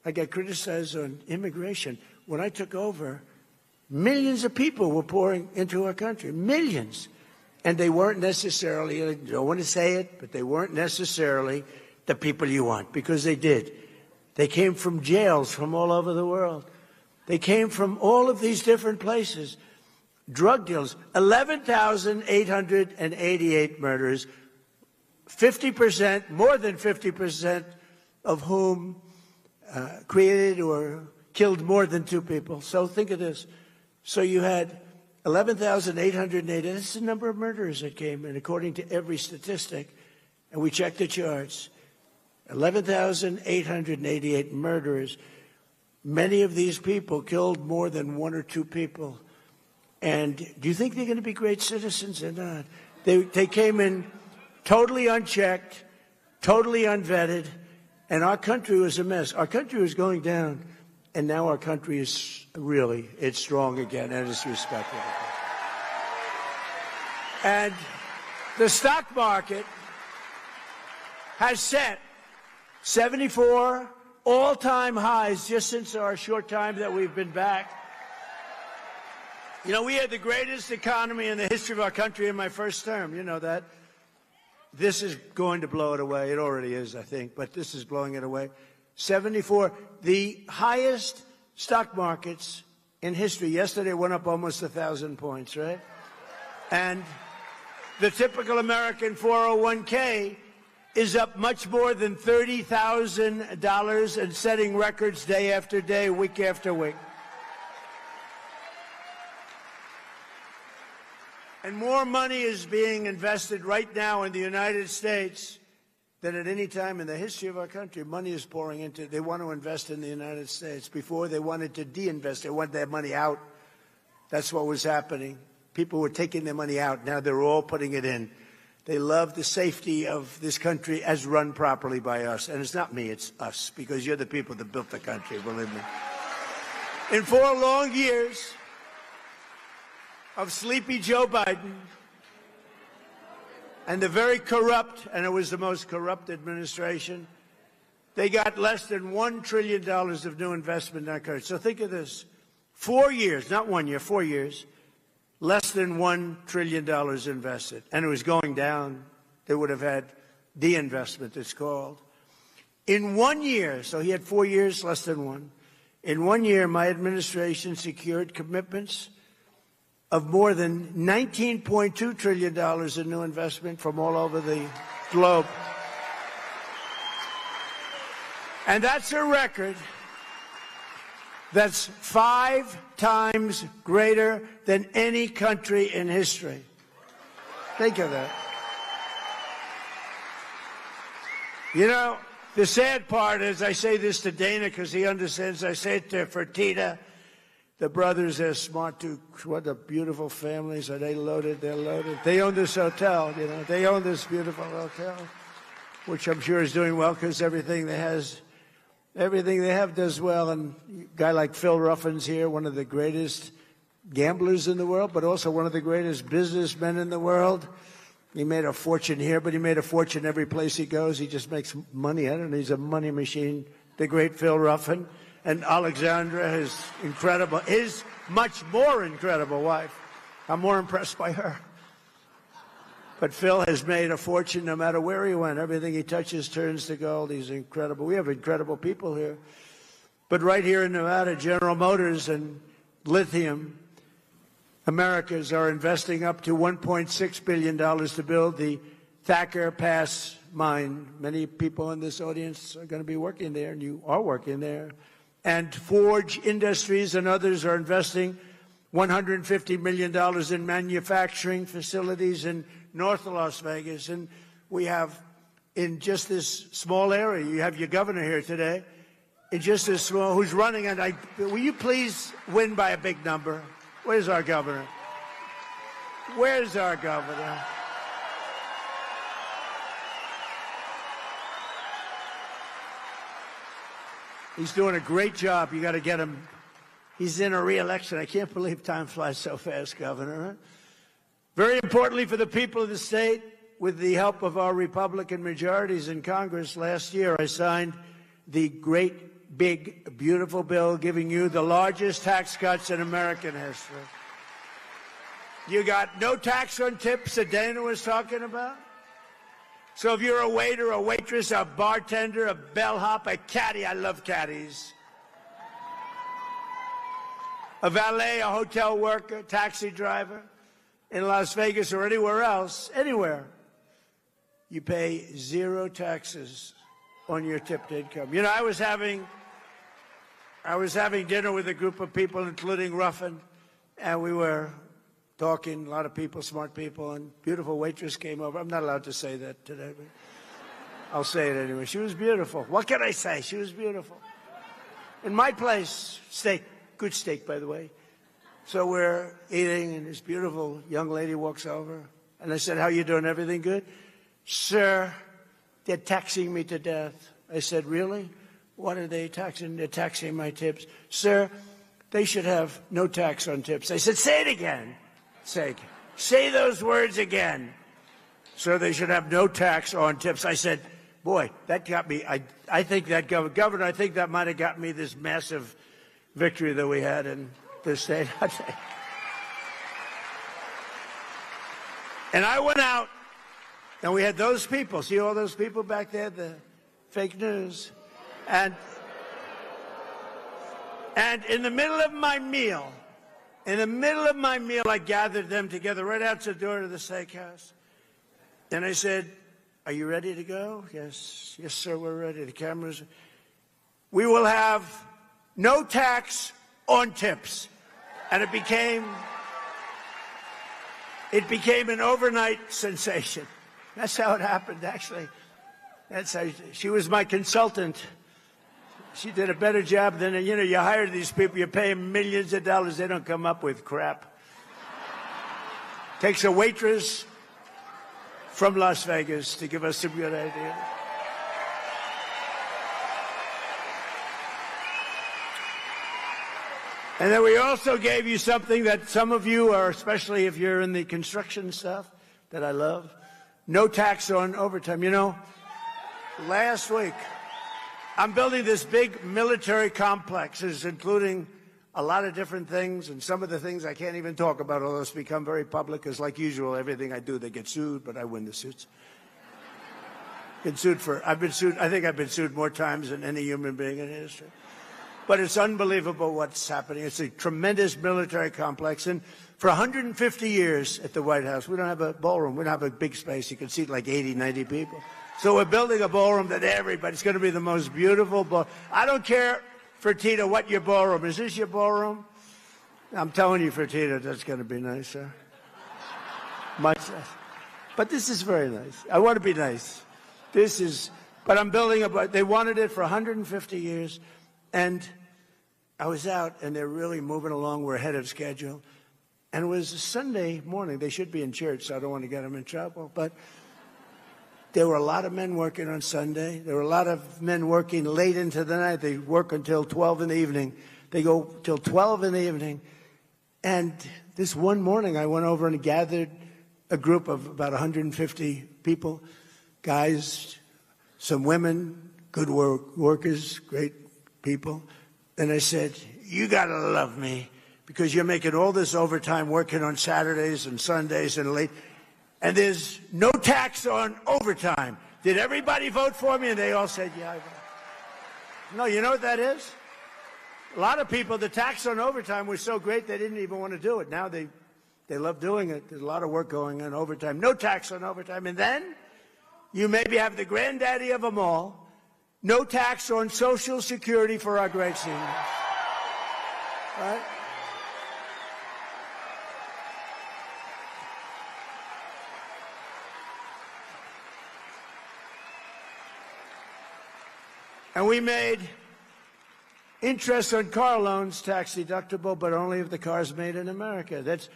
I got criticized on immigration. When I took over, millions of people were pouring into our country. Millions. And they weren't necessarily, I don't want to say it, but they weren't necessarily the people you want, because they did. They came from jails from all over the world. They came from all of these different places. Drug dealers, 11,888 murders, 50%, more than 50%, of whom created or killed more than 2 people. So think of this. So you had 11,880. That's the number of murderers that came in, according to every statistic. And we checked the charts. 11,888 murderers. Many of these people killed more than 1 or 2 people. And do you think they're going to be great citizens or not? They came in totally unchecked, totally unvetted. And our country was a mess. Our country was going down, and now our country is really, it's strong again, and it's respected again. And the stock market has set 74 all-time highs just since our short time that we've been back. You know, we had the greatest economy in the history of our country in my first term. You know that. This is going to blow it away. It already is, I think, but this is blowing it away. 74, the highest stock markets in history. Yesterday went up almost 1,000 points, right? And the typical American 401k is up much more than $30,000 and setting records day after day, week after week. And more money is being invested right now in the United States than at any time in the history of our country. Money is pouring into it. They want to invest in the United States. Before, they wanted to de-invest. They wanted their money out. That's what was happening. People were taking their money out. Now they're all putting it in. They love the safety of this country as run properly by us. And it's not me, it's us, because you're the people that built the country, believe me. In 4 long years of sleepy Joe Biden and the very corrupt, and it was the most corrupt administration, they got less than $1 trillion of new investment in our country. So think of this. 4 years, not 1 year, 4 years, less than $1 trillion invested. And it was going down. They would have had de-investment, it's called. In 1 year, so he had 4 years, less than one. In 1 year, my administration secured commitments of more than $19.2 trillion in new investment from all over the globe. And that's a record that's 5 times greater than any country in history. Think of that. You know, the sad part is, I say this to Dana because he understands, I say it to Fertitta, the brothers, they're smart too. What a beautiful families. Are they loaded? They're loaded. They own this hotel, you know. They own this beautiful hotel, which I'm sure is doing well because everything they have does well. And a guy like Phil Ruffin's here, one of the greatest gamblers in the world, but also one of the greatest businessmen in the world. He made a fortune here, but he made a fortune every place he goes. He just makes money. I don't know. He's a money machine. The great Phil Ruffin. And Alexandra, his much more incredible wife. I'm more impressed by her. But Phil has made a fortune no matter where he went. Everything he touches turns to gold. He's incredible. We have incredible people here. But right here in Nevada, General Motors and Lithium Americas are investing up to $1.6 billion to build the Thacker Pass mine. Many people in this audience are going to be working there, and you are working there. And Forge Industries and others are investing $150 million in manufacturing facilities in North Las Vegas. And we have, in just this small area, you have your governor here today, in just this small, who's running, and will you please win by a big number? Where's our governor? Where's our governor? He's doing a great job. You got to get him. He's in a re-election. I can't believe time flies so fast, Governor. Very importantly for the people of the state, with the help of our Republican majorities in Congress last year, I signed the great, big, beautiful bill giving you the largest tax cuts in American history. You got no tax on tips that Dana was talking about. So if you're a waiter, a waitress, a bartender, a bellhop, a caddy, I love caddies, a valet, a hotel worker, taxi driver in Las Vegas or anywhere else, anywhere, you pay 0 taxes on your tipped income. You know, I was having dinner with a group of people, including Ruffin, and we were talking, a lot of people, smart people, and beautiful waitress came over. I'm not allowed to say that today, but I'll say it anyway. She was beautiful. What can I say? She was beautiful. In my place, steak, good steak, by the way. So we're eating, and this beautiful young lady walks over, and I said, how you doing? Everything good? Sir, they're taxing me to death. I said, really? What are they taxing? They're taxing my tips. Sir, they should have no tax on tips. I said, say it again. Say those words again. Sir, they should have no tax on tips. I said, boy, that got me. I think that, Governor, I think that might have got me this massive victory that we had in this state. And I went out, and we had those people. See all those people back there, the fake news? And in the middle of my meal, I gathered them together right out the door to the steakhouse. And I said, are you ready to go? Yes, sir, we're ready. The cameras. We will have no tax on tips. And it became an overnight sensation. That's how it happened, actually. That's how she was my consultant. She did a better job than, you hire these people, you pay them millions of dollars, they don't come up with crap. Takes a waitress from Las Vegas to give us some good ideas. And then we also gave you something that some of you are, especially if you're in the construction stuff that I love, no tax on overtime. Last week, I'm building this big military complex, including a lot of different things, and some of the things I can't even talk about, although it's become very public, because like usual, everything I do, they get sued, but I win the suits. I think I've been sued more times than any human being in history. But it's unbelievable what's happening. It's a tremendous military complex, and for 150 years at the White House, we don't have a ballroom. We don't have a big space. You can seat like 80, 90 people. So we're building a ballroom that everybody's going to be the most beautiful ballroom. I don't care, Fertitta, what your ballroom is. This your ballroom? I'm telling you, Fertitta, that's going to be nice, sir. Much nice. But this is very nice. I want to be nice. But I'm building they wanted it for 150 years. And I was out, and they're really moving along. We're ahead of schedule. And it was a Sunday morning. They should be in church, so I don't want to get them in trouble. But there were a lot of men working on Sunday. There were a lot of men working late into the night. They work until 12 in the evening. They go till 12 in the evening. And this one morning, I went over and gathered a group of about 150 people, guys, some women, good workers, great people. And I said, you got to love me because you're making all this overtime working on Saturdays and Sundays and late. And there's no tax on overtime. Did everybody vote for me? And they all said, yeah, I voted. No, you know what that is? A lot of people, the tax on overtime was so great they didn't even want to do it. Now they love doing it. There's a lot of work going on overtime. No tax on overtime. And then you maybe have the granddaddy of them all, no tax on Social Security for our great seniors. Right? And we made interest on car loans tax deductible, but only if the car's made in America. That's,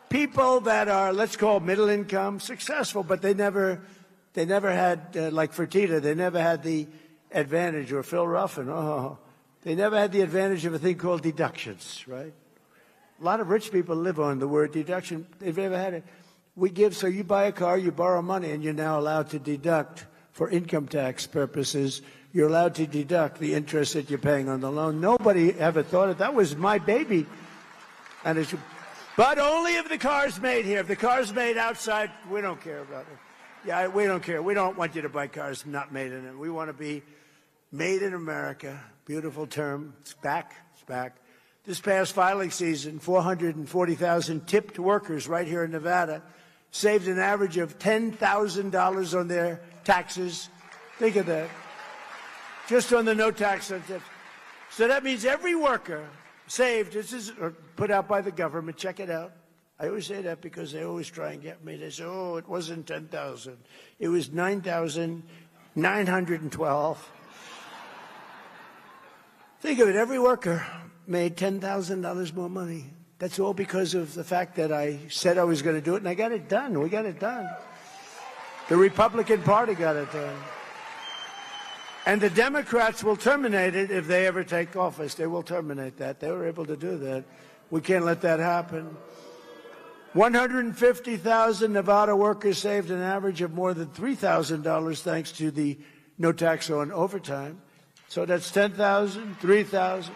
people that are, let's call middle income, successful, but they never had, like Fertitta, they never had the advantage, or Phil Ruffin, they never had the advantage of a thing called deductions, right? A lot of rich people live on the word deduction. They've never had it. We give, so you buy a car, you borrow money, and you're now allowed to deduct for income tax purposes. You're allowed to deduct the interest that you're paying on the loan. Nobody ever thought it. That was my baby. But only if the car's made here. If the car's made outside, we don't care about it. Yeah, we don't care. We don't want you to buy cars not made in it. We want to be made in America. Beautiful term. It's back. It's back. This past filing season, 440,000 tipped workers right here in Nevada saved an average of $10,000 on their taxes. Think of that. Just on the no tax on tips. So that means every worker saved, this is put out by the government, check it out. I always say that because they always try and get me. They say, oh, it wasn't 10,000. It was 9,912. Think of it, every worker made $10,000 more money. That's all because of the fact that I said I was going to do it, and I got it done. We got it done. The Republican Party got it done. And the Democrats will terminate it if they ever take office. They will terminate that. They were able to do that. We can't let that happen. 150,000 Nevada workers saved an average of more than $3,000 thanks to the no tax on overtime. So that's 10,000, 3,000.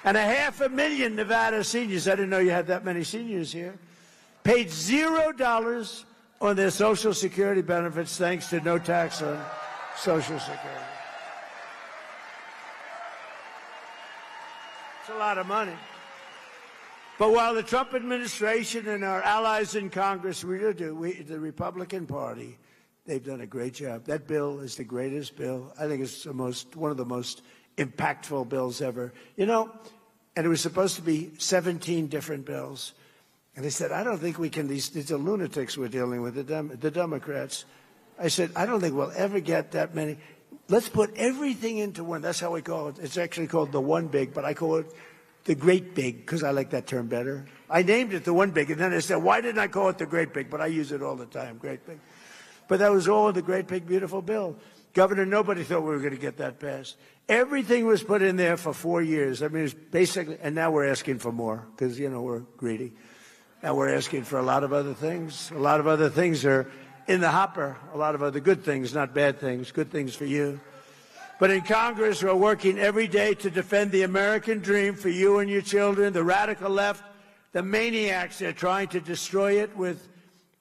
And 500,000 Nevada seniors, I didn't know you had that many seniors here, paid $0 on their Social Security benefits thanks to no tax on Social Security. It's a lot of money. But while the Trump administration and our allies in Congress, the Republican Party, they've done a great job. That bill is the greatest bill. I think it's one of the most impactful bills ever. You know, and it was supposed to be 17 different bills. And they said, I don't think we can, these are lunatics we're dealing with, the Democrats. I said, I don't think we'll ever get that many. Let's put everything into one. That's how we call it. It's actually called the one big, but I call it the great big because I like that term better. I named it the one big, and then I said, why didn't I call it the great big? But I use it all the time, great big. But that was all the great big beautiful bill. Governor, nobody thought we were going to get that passed. Everything was put in there for 4 years. I mean, it's basically, and now we're asking for more because, you know, we're greedy. Now we're asking for a lot of other things. A lot of other things are in the hopper. A lot of other good things, not bad things, good things for you. But in Congress, we're working every day to defend the American dream for you and your children. The radical left, the maniacs, they're trying to destroy it with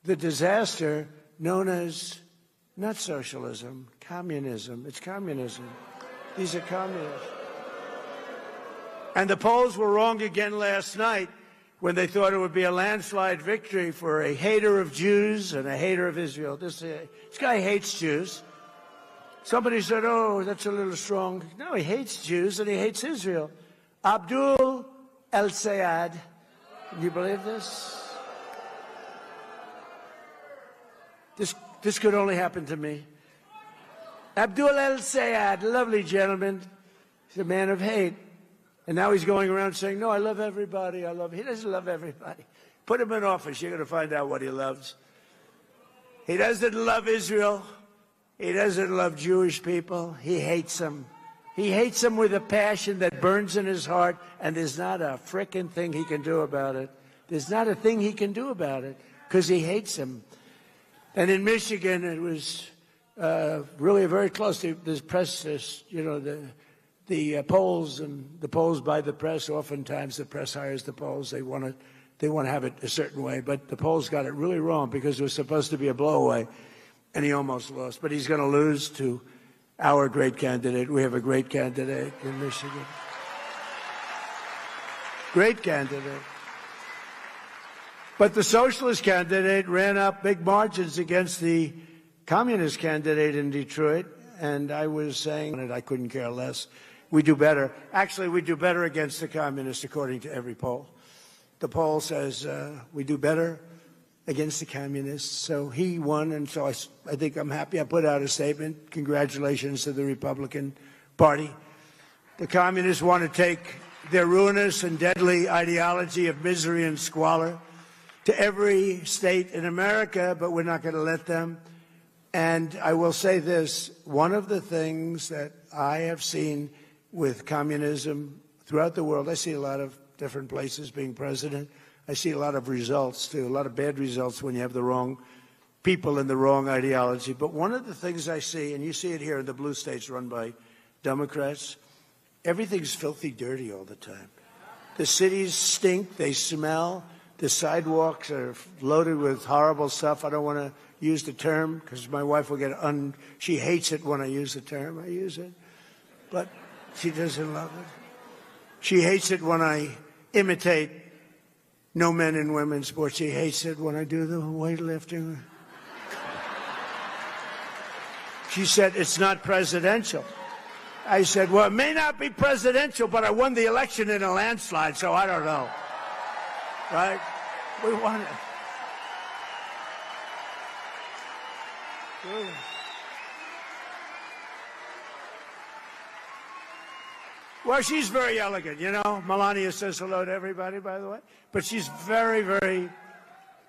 the disaster known as not socialism, communism. It's communism. These are communists. And the polls were wrong again last night when they thought it would be a landslide victory for a hater of Jews and a hater of Israel. This guy hates Jews. Somebody said, oh, that's a little strong. No, he hates Jews and he hates Israel. Abdul El-Sayed. Can you believe this? This could only happen to me. Abdul El-Sayed, lovely gentleman. He's a man of hate. And now he's going around saying, no, I love everybody. He doesn't love everybody. Put him in office. You're going to find out what he loves. He doesn't love Israel. He doesn't love Jewish people. He hates them. He hates them with a passion that burns in his heart, and there's not a frickin' thing he can do about it. There's not a thing he can do about it because he hates them. And in Michigan, it was really very close to this press, you know, the polls and the polls by the press. Oftentimes the press hires the polls. They want to have it a certain way, but the polls got it really wrong because it was supposed to be a blowaway. And he almost lost. But he's going to lose to our great candidate. We have a great candidate in Michigan. Great candidate. But the socialist candidate ran up big margins against the communist candidate in Detroit. And I was saying, I couldn't care less. We do better. Actually, we do better against the communists, according to every poll. The poll says we do better against the communists. So he won, and so I think I'm happy. I put out a statement. Congratulations to the Republican Party. The communists want to take their ruinous and deadly ideology of misery and squalor to every state in America, but we're not going to let them. And I will say this, one of the things that I have seen with communism throughout the world, I see a lot of different places being president. I see a lot of results, too, a lot of bad results when you have the wrong people and the wrong ideology. But one of the things I see, and you see it here in the blue states run by Democrats, everything's filthy dirty all the time. The cities stink, they smell, the sidewalks are loaded with horrible stuff. I don't want to use the term because my wife will get she hates it when I use the term. I use it, but she doesn't love it. She hates it when I imitate no men and women's sports. She hates it when I do the weightlifting. She said, it's not presidential. I said, well, it may not be presidential, but I won the election in a landslide, so I don't know. Right? We won it. Good. Well, she's very elegant, you know. Melania says hello to everybody, by the way. But she's very, very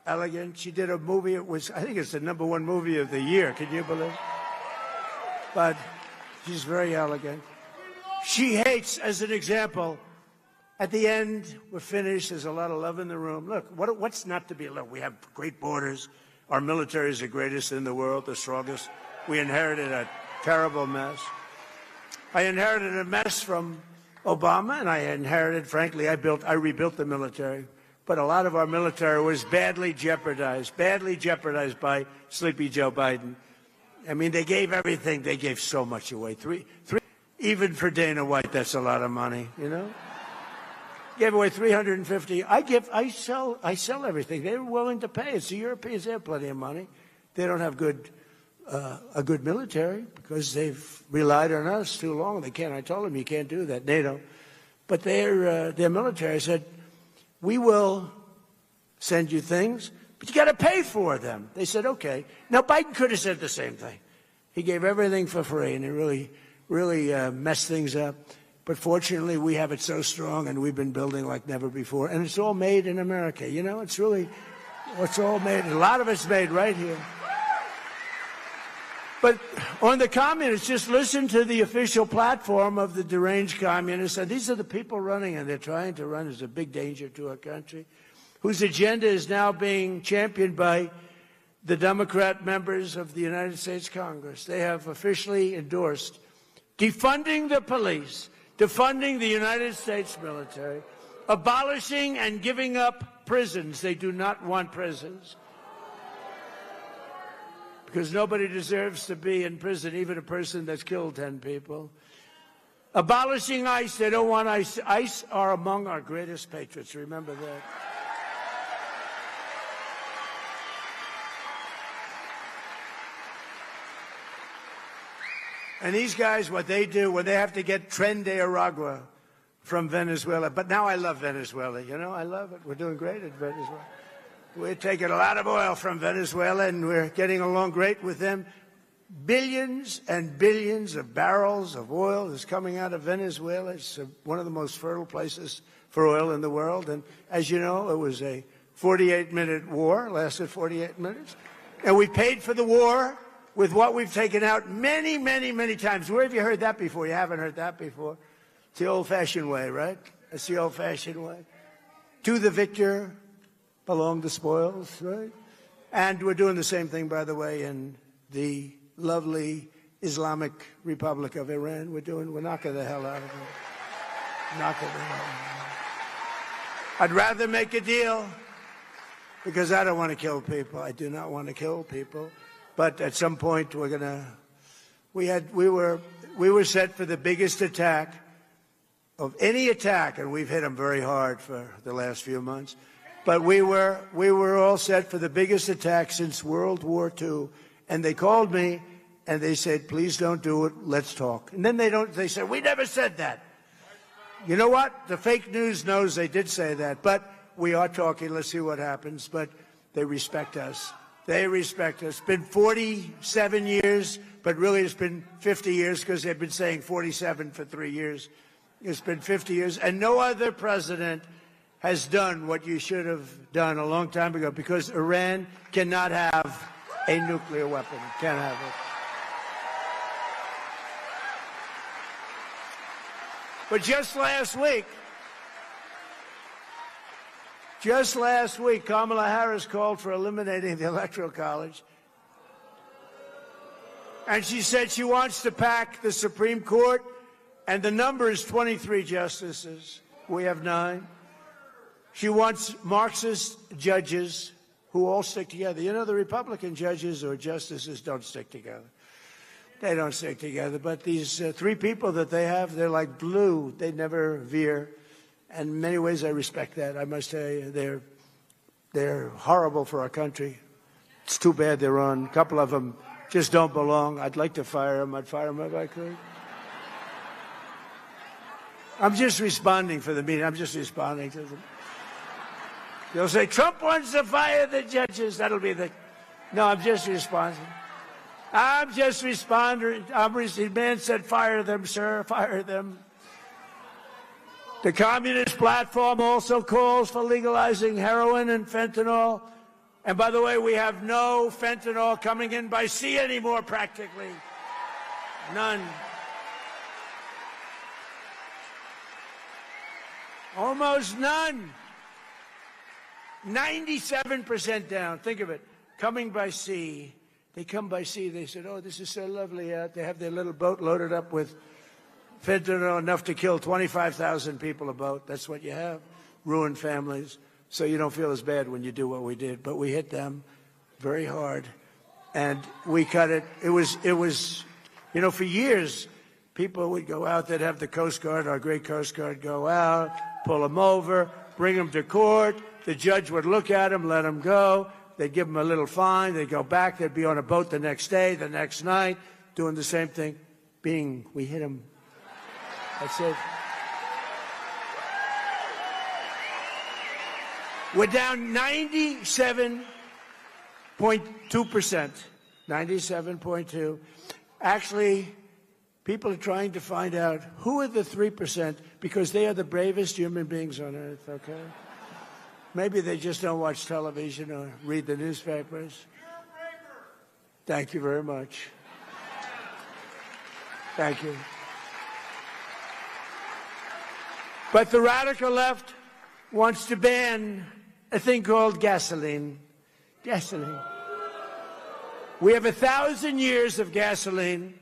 elegant. She did a movie. I think it's the #1 movie of the year. Can you believe it? But She's very elegant. She hates, as an example, at the end, we're finished. There's a lot of love in the room. Look, what's not to be loved? We have great borders. Our military is the greatest in the world, the strongest. We inherited a terrible mess. I inherited a mess from Obama, and I inherited, frankly, I rebuilt the military. But a lot of our military was badly jeopardized by Sleepy Joe Biden. I mean, they gave everything. They gave so much away. Even for Dana White, that's a lot of money, you know? Gave away 350. I sell everything. They were willing to pay. It's the Europeans. They have plenty of money. They don't have a good military because they've relied on us too long. They can't. I told them you can't do that, NATO. But their military said, we will send you things, but you got to pay for them. They said, okay. Now, Biden could have said the same thing. He gave everything for free, and it really messed things up. But fortunately, we have it so strong, and we've been building like never before. And it's all made in America. You know, it's all made. A lot of it's made right here. But on the communists, just listen to the official platform of the deranged communists. And these are the people running, and they're trying to run as a big danger to our country, whose agenda is now being championed by the Democrat members of the United States Congress. They have officially endorsed defunding the police, defunding the United States military, abolishing and giving up prisons. They do not want prisons, because nobody deserves to be in prison, even a person that's killed 10 people. Abolishing ICE. They don't want ICE. ICE are among our greatest patriots. Remember that. And these guys, what they do when they have to get Tren de Aragua from Venezuela. But now I love Venezuela. You know, I love it. We're doing great at Venezuela. We're taking a lot of oil from Venezuela, and we're getting along great with them. Billions and billions of barrels of oil is coming out of Venezuela. It's one of the most fertile places for oil in the world. And as you know, it was a 48-minute war, lasted 48 minutes. And we paid for the war with what we've taken out many, many, many times. Where have you heard that before? You haven't heard that before. It's the old-fashioned way, right? It's the old-fashioned way. To the victor belong the spoils, right? And we're doing the same thing, by the way, in the lovely Islamic Republic of Iran. We're knocking the hell out of them. Knocking the hell out of them. I'd rather make a deal, because I don't want to kill people. I do not want to kill people. But at some point, we were set for the biggest attack of any attack, and we've hit them very hard for the last few months. But we were all set for the biggest attack since World War II. And they called me and they said, please don't do it. Let's talk. And then they said, we never said that. You know what? The fake news knows they did say that. But we are talking. Let's see what happens. But they respect us. They respect us. It's been 47 years, but really it's been 50 years because they've been saying 47 for 3 years. It's been 50 years. And no other president has done what you should have done a long time ago, because Iran cannot have a nuclear weapon. Can't have it. But just last week, Kamala Harris called for eliminating the Electoral College. And she said she wants to pack the Supreme Court, and the number is 23 justices. We have 9. She wants Marxist judges who all stick together. You know, the Republican judges or justices don't stick together. They don't stick together. But these 3 people that they have, they're like blue. They never veer. And in many ways, I respect that. I must tell you, they're horrible for our country. It's too bad they're on. A couple of them just don't belong. I'd like to fire them. I'd fire them if I could. I'm just responding for the meeting. I'm just responding to them. They'll say, Trump wants to fire the judges. That'll be the... No, I'm just responding. I'm just responding. The man said, fire them, sir, fire them. The Communist platform also calls for legalizing heroin and fentanyl. And by the way, we have no fentanyl coming in by sea anymore, practically. None. Almost none. 97% down. Think of it. Coming by sea. They come by sea. They said, oh, this is so lovely out. They have their little boat loaded up with fentanyl, enough to kill 25,000 people a boat. That's what you have. Ruined families. So you don't feel as bad when you do what we did. But we hit them very hard. And we cut it. It was, you know, for years, people would go out. They'd have the Coast Guard, our great Coast Guard, go out, pull them over, bring them to court. The judge would look at them, let them go. They'd give them a little fine. They'd go back. They'd be on a boat the next day, the next night, doing the same thing. Bing, we hit them. That's it. We're down 97.2%. 97.2. Actually, people are trying to find out who are the 3%, because they are the bravest human beings on earth, okay? Maybe they just don't watch television or read the newspapers. Thank you very much. Thank you. But the radical left wants to ban a thing called gasoline. Gasoline. We have 1,000 years of gasoline,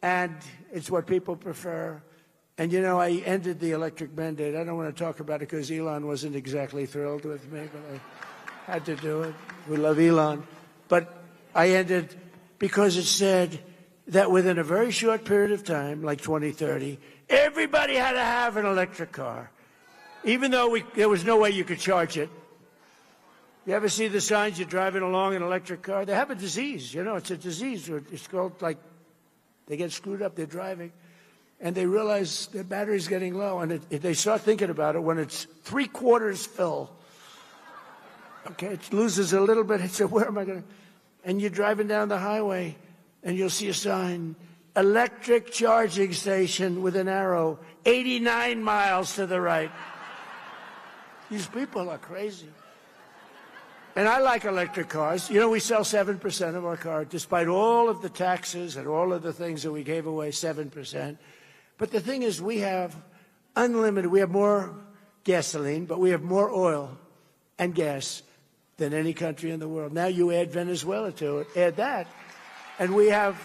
and it's what people prefer. And, you know, I ended the electric mandate. I don't want to talk about it because Elon wasn't exactly thrilled with me, but I had to do it. We love Elon. But I ended because it said that within a very short period of time, like 2030, everybody had to have an electric car, even though there was no way you could charge it. You ever see the signs you're driving along in an electric car? They have a disease. You know, it's a disease. It's called, like, they get screwed up, they're driving, and they realize their battery's getting low, and they start thinking about it when it's 3/4 full. Okay, it loses a little bit. They say, where am I going to? And you're driving down the highway, and you'll see a sign, electric charging station with an arrow, 89 miles to the right. These people are crazy. And I like electric cars. You know, we sell 7% of our cars, despite all of the taxes and all of the things that we gave away, 7%. But the thing is, we have unlimited. We have more gasoline, but we have more oil and gas than any country in the world. Now you add Venezuela to it, add that, and we have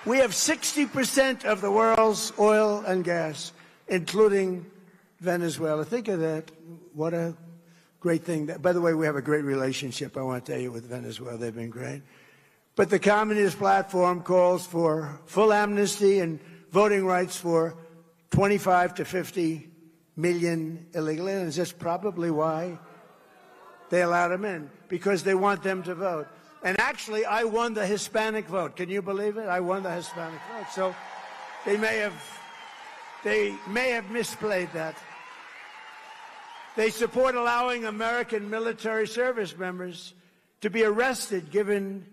60% of the world's oil and gas, including Venezuela. Think of that. What a great thing. By the way, we have a great relationship, I want to tell you, with Venezuela. They've been great. But the Communist platform calls for full amnesty and voting rights for 25 to 50 million illegal aliens. That's probably why they allowed them in, because they want them to vote. And actually, I won the Hispanic vote. Can you believe it? I won the Hispanic vote. So they may have misplayed that. They support allowing American military service members to be arrested, given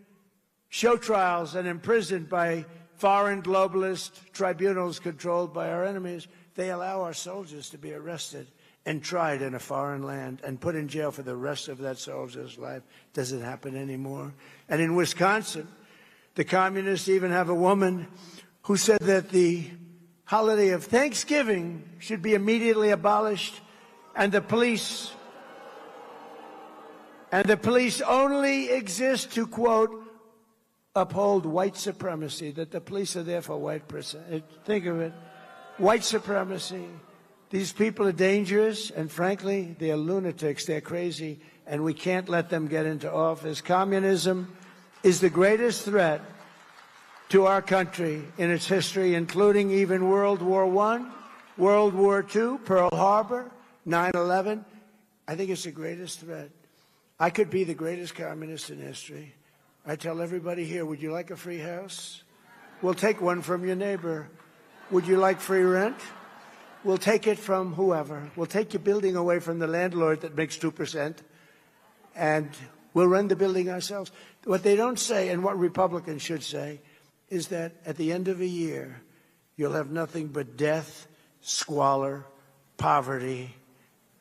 show trials, and imprisoned by foreign globalist tribunals controlled by our enemies. They allow our soldiers to be arrested and tried in a foreign land and put in jail for the rest of that soldier's life. Doesn't happen anymore. And in Wisconsin, the communists even have a woman who said that the holiday of Thanksgiving should be immediately abolished, and the police only exist to, quote, uphold white supremacy, that the police are there for white person. Think of it. White supremacy. These people are dangerous, and frankly, they're lunatics. They're crazy, and we can't let them get into office. Communism is the greatest threat to our country in its history, including even World War I, World War II, Pearl Harbor, 9/11. I think it's the greatest threat. I could be the greatest communist in history. I tell everybody here, would you like a free house? We'll take one from your neighbor. Would you like free rent? We'll take it from whoever. We'll take your building away from the landlord that makes 2%, and we'll run the building ourselves. What they don't say, and what Republicans should say, is that at the end of a year, you'll have nothing but death, squalor, poverty.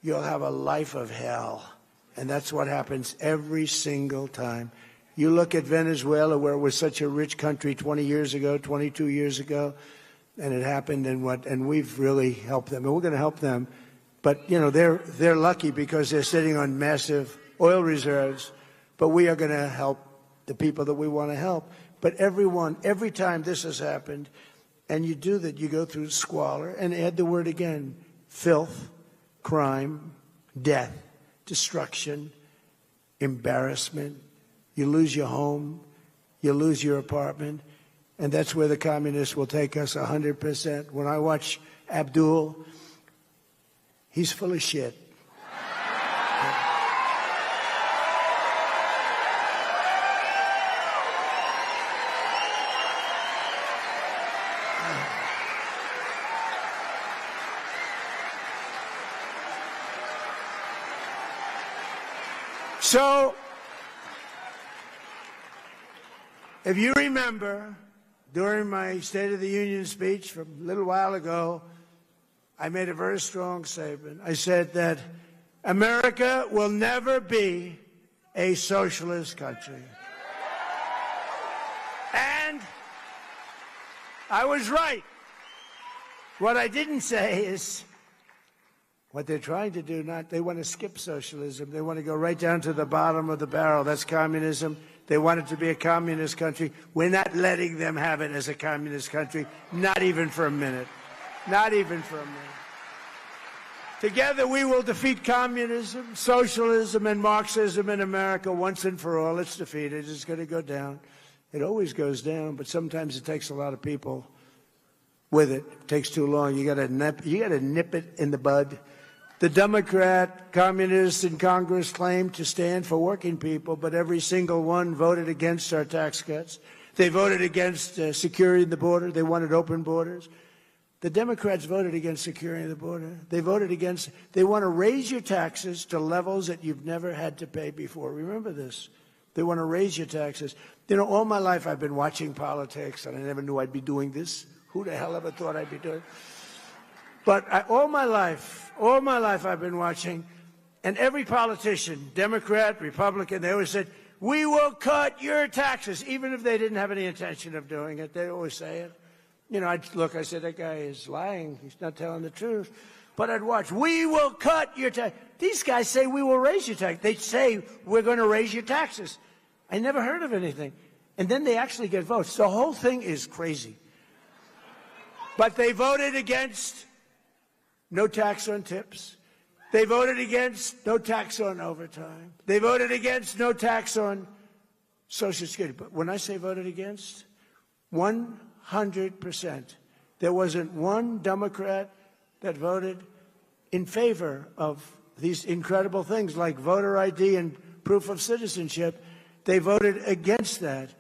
You'll have a life of hell. And that's what happens every single time. You look at Venezuela, where it was such a rich country 20 years ago, 22 years ago, and it happened, and we've really helped them. And we're going to help them But, you know, they're lucky because they're sitting on massive oil reserves. But we are going to help the people that we want to help. But every time this has happened, and you do that, you go through squalor, and add the word again, filth, crime, death, destruction, embarrassment. You lose your home, you lose your apartment, and that's where the communists will take us 100%. When I watch Abdul, he's full of shit. So, if you remember, during my State of the Union speech from a little while ago, I made a very strong statement. I said that America will never be a socialist country. And I was right. What I didn't say is what they're trying to do, they want to skip socialism. They want to go right down to the bottom of the barrel. That's communism. They want it to be a communist country. We're not letting them have it as a communist country, not even for a minute. Not even for a minute. Together we will defeat communism, socialism, and Marxism in America once and for all. It's defeated. It's going to go down. It always goes down, but sometimes it takes a lot of people with it. It takes too long. You got to nip it in the bud. The Democrat communists in Congress claim to stand for working people, but every single one voted against our tax cuts. They voted against securing the border. They wanted open borders. The Democrats voted against securing the border. They want to raise your taxes to levels that you've never had to pay before. Remember this. They want to raise your taxes. You know, all my life I've been watching politics, and I never knew I'd be doing this. Who the hell ever thought I'd be doing it? But all my life I've been watching, and every politician, Democrat, Republican, they always said, we will cut your taxes, even if they didn't have any intention of doing it. They always say it. You know, I said, that guy is lying. He's not telling the truth. But I'd watch, we will cut your taxes. These guys say we will raise your taxes. They say we're going to raise your taxes. I never heard of anything. And then they actually get votes. The whole thing is crazy. But they voted against no tax on tips. They voted against no tax on overtime. They voted against no tax on Social Security. But when I say voted against, 100%. There wasn't one Democrat that voted in favor of these incredible things like voter ID and proof of citizenship. They voted against that,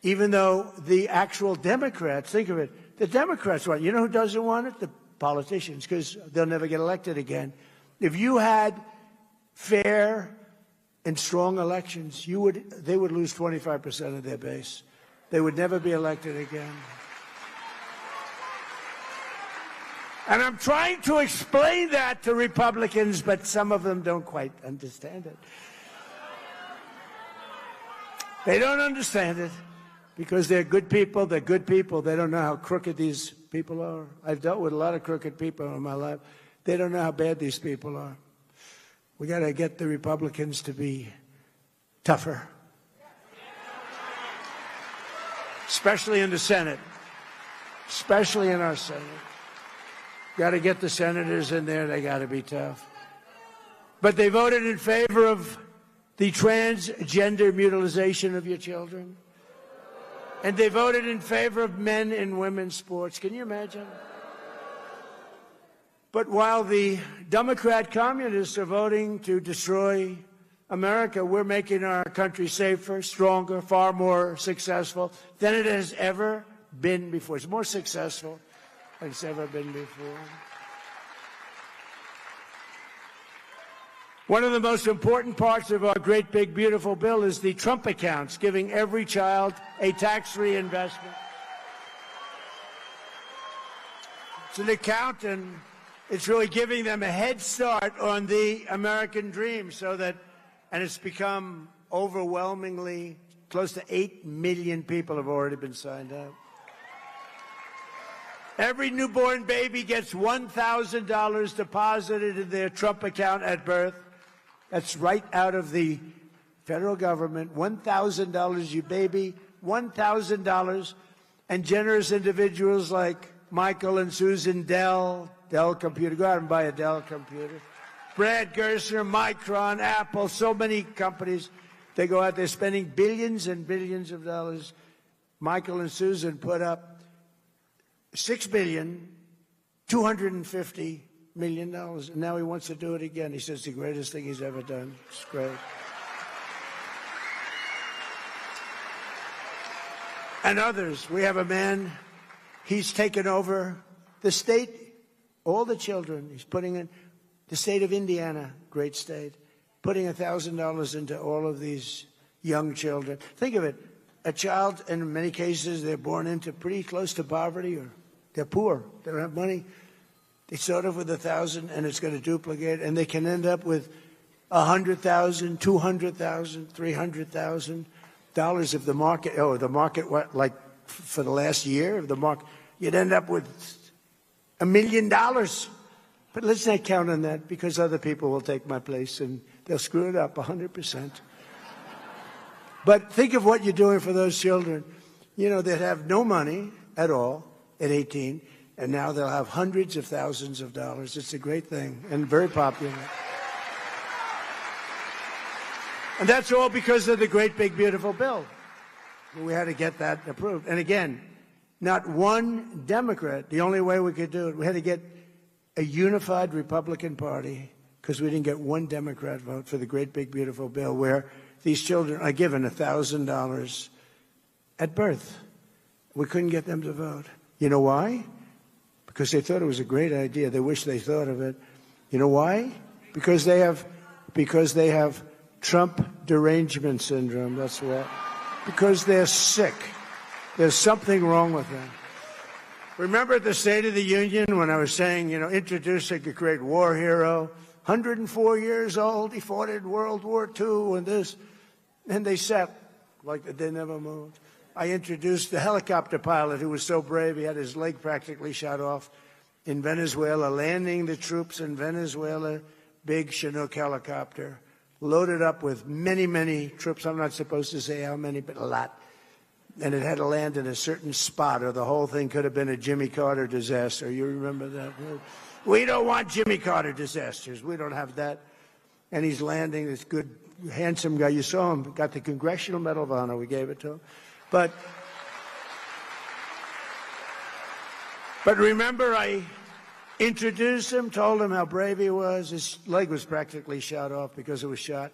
even though the actual Democrats, think of it, the Democrats want it. You know who doesn't want it? The politicians, because they'll never get elected again. If you had fair and strong elections, they would lose 25% of their base. They would never be elected again. And I'm trying to explain that to Republicans, but some of them don't quite understand it. They don't understand it because they're good people. They're good people. They don't know how crooked these people are. I've dealt with a lot of crooked people in my life. They don't know how bad these people are. We got to get the Republicans to be tougher, especially in the Senate, especially in our Senate. Got to get the senators in there. They got to be tough. But they voted in favor of the transgender mutilization of your children. And they voted in favor of men and women's sports. Can you imagine? But while the Democrat communists are voting to destroy America, we're making our country safer, stronger, far more successful than it has ever been before. It's more successful than it's ever been before. One of the most important parts of our great, big, beautiful bill is the Trump accounts, giving every child a tax-free investment. It's an account, and it's really giving them a head start on the American dream, and it's become overwhelmingly close to 8 million people have already been signed up. Every newborn baby gets $1,000 deposited in their Trump account at birth. That's right out of the federal government. $1,000, you baby, $1,000. And generous individuals like Michael and Susan Dell Computer. Go out and buy a Dell computer. Brad Gerstner, Micron, Apple, so many companies. They go out there spending billions and billions of dollars. Michael and Susan put up $6,250 million, and now he wants to do it again. He says it's the greatest thing he's ever done. It's great. And others. We have a man, he's taken over the state, all the children. He's putting in the state of Indiana, great state, putting $1,000 into all of these young children. Think of it. A child, in many cases, they're born into pretty close to poverty, or they're poor. They don't have money. They start off with $1,000, and it's going to duplicate, and they can end up with $100,000, $200,000, $300,000 if the market, what, like for the last year of the market, you'd end up with $1 million. But let's not count on that, because other people will take my place, and they'll screw it up 100%. But think of what you're doing for those children, you know, that have no money at all at 18, and now they'll have hundreds of thousands of dollars. It's a great thing and very popular. And that's all because of the great, big, beautiful bill. We had to get that approved. And again, not one Democrat, the only way we could do it, we had to get a unified Republican Party, because we didn't get one Democrat vote for the great, big, beautiful bill where these children are given $1,000 at birth. We couldn't get them to vote. You know why? Because they thought it was a great idea. They wish they thought of it. You know why? Because they have Trump derangement syndrome. That's why. Because they're sick. There's something wrong with them. Remember at the State of the Union when I was saying, you know, introducing a great war hero, 104 years old, he fought in World War II and this, and they sat like they never moved. I introduced the helicopter pilot who was so brave he had his leg practically shot off in Venezuela, landing the troops in Venezuela, big Chinook helicopter, loaded up with many, many troops. I'm not supposed to say how many, but a lot. And it had to land in a certain spot, or the whole thing could have been a Jimmy Carter disaster. You remember that? We don't want Jimmy Carter disasters. We don't have that. And he's landing, this good, handsome guy. You saw him, got the Congressional Medal of Honor. We gave it to him. But remember, I introduced him, told him how brave he was. His leg was practically shot off because it was shot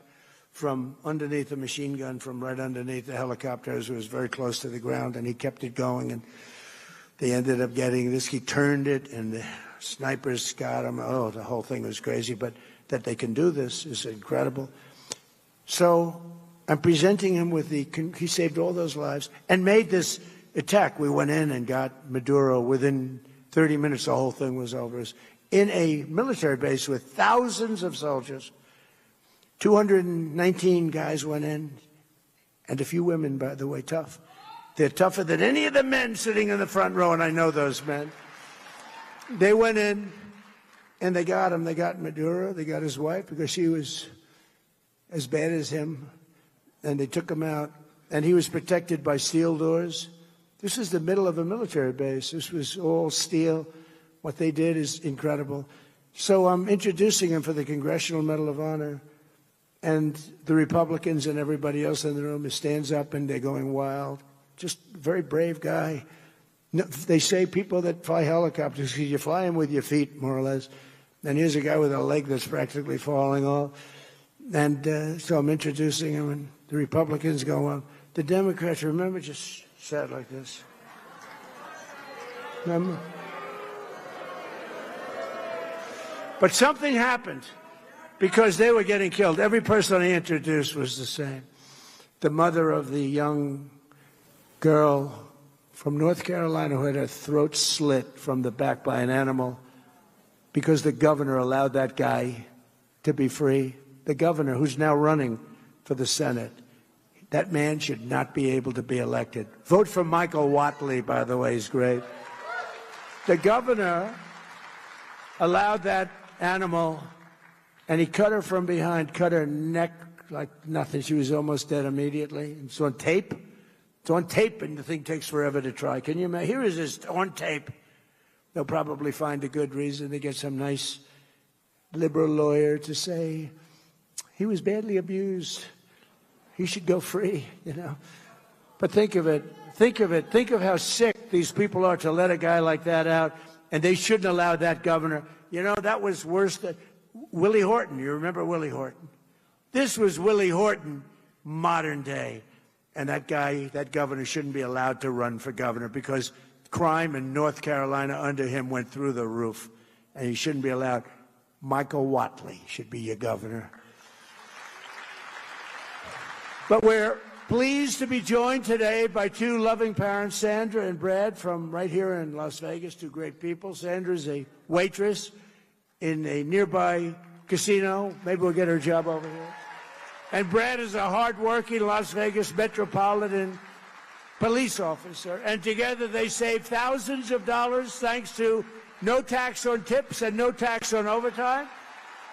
from underneath a machine gun, from right underneath the helicopters. It was very close to the ground, and he kept it going. And they ended up getting this. He turned it, and the snipers got him. Oh, the whole thing was crazy. But that they can do this is incredible. So I'm presenting him with he saved all those lives and made this attack. We went in and got Maduro. Within 30 minutes, the whole thing was over. In a military base with thousands of soldiers, 219 guys went in, and a few women, by the way, tough. They're tougher than any of the men sitting in the front row, and I know those men. They went in, and they got him. They got Maduro. They got his wife, because she was as bad as him. And they took him out, and he was protected by steel doors. This is the middle of a military base. This was all steel. What they did is incredible. So I'm introducing him for the Congressional Medal of Honor, and the Republicans and everybody else in the room stands up, and they're going wild. Just a very brave guy. No, they say people that fly helicopters, because you fly them with your feet, more or less. And here's a guy with a leg that's practically falling off. And so I'm introducing him, and the Republicans go on. The Democrats, remember, just sat like this. Remember? But something happened, because they were getting killed. Every person I introduced was the same. The mother of the young girl from North Carolina who had her throat slit from the back by an animal because the governor allowed that guy to be free. The governor, who's now running for the Senate, that man should not be able to be elected. Vote for Michael Whatley, by the way, he's great. The governor allowed that animal, and he cut her from behind, cut her neck like nothing. She was almost dead immediately. It's on tape. It's on tape, and the thing takes forever to try. Can you imagine? Here is this on tape. They'll probably find a good reason to get some nice liberal lawyer to say he was badly abused. He should go free, you know. But think of it. Think of it. Think of how sick these people are to let a guy like that out, and they shouldn't allow that governor. You know, that was worse than Willie Horton. You remember Willie Horton? This was Willie Horton, modern day. And that guy, that governor, shouldn't be allowed to run for governor because crime in North Carolina under him went through the roof. And he shouldn't be allowed. Michael Watley should be your governor. But we're pleased to be joined today by two loving parents, Sandra and Brad, from right here in Las Vegas, two great people. Sandra's a waitress in a nearby casino. Maybe we'll get her a job over here. And Brad is a hard-working Las Vegas Metropolitan police officer. And together they save thousands of dollars thanks to no tax on tips and no tax on overtime.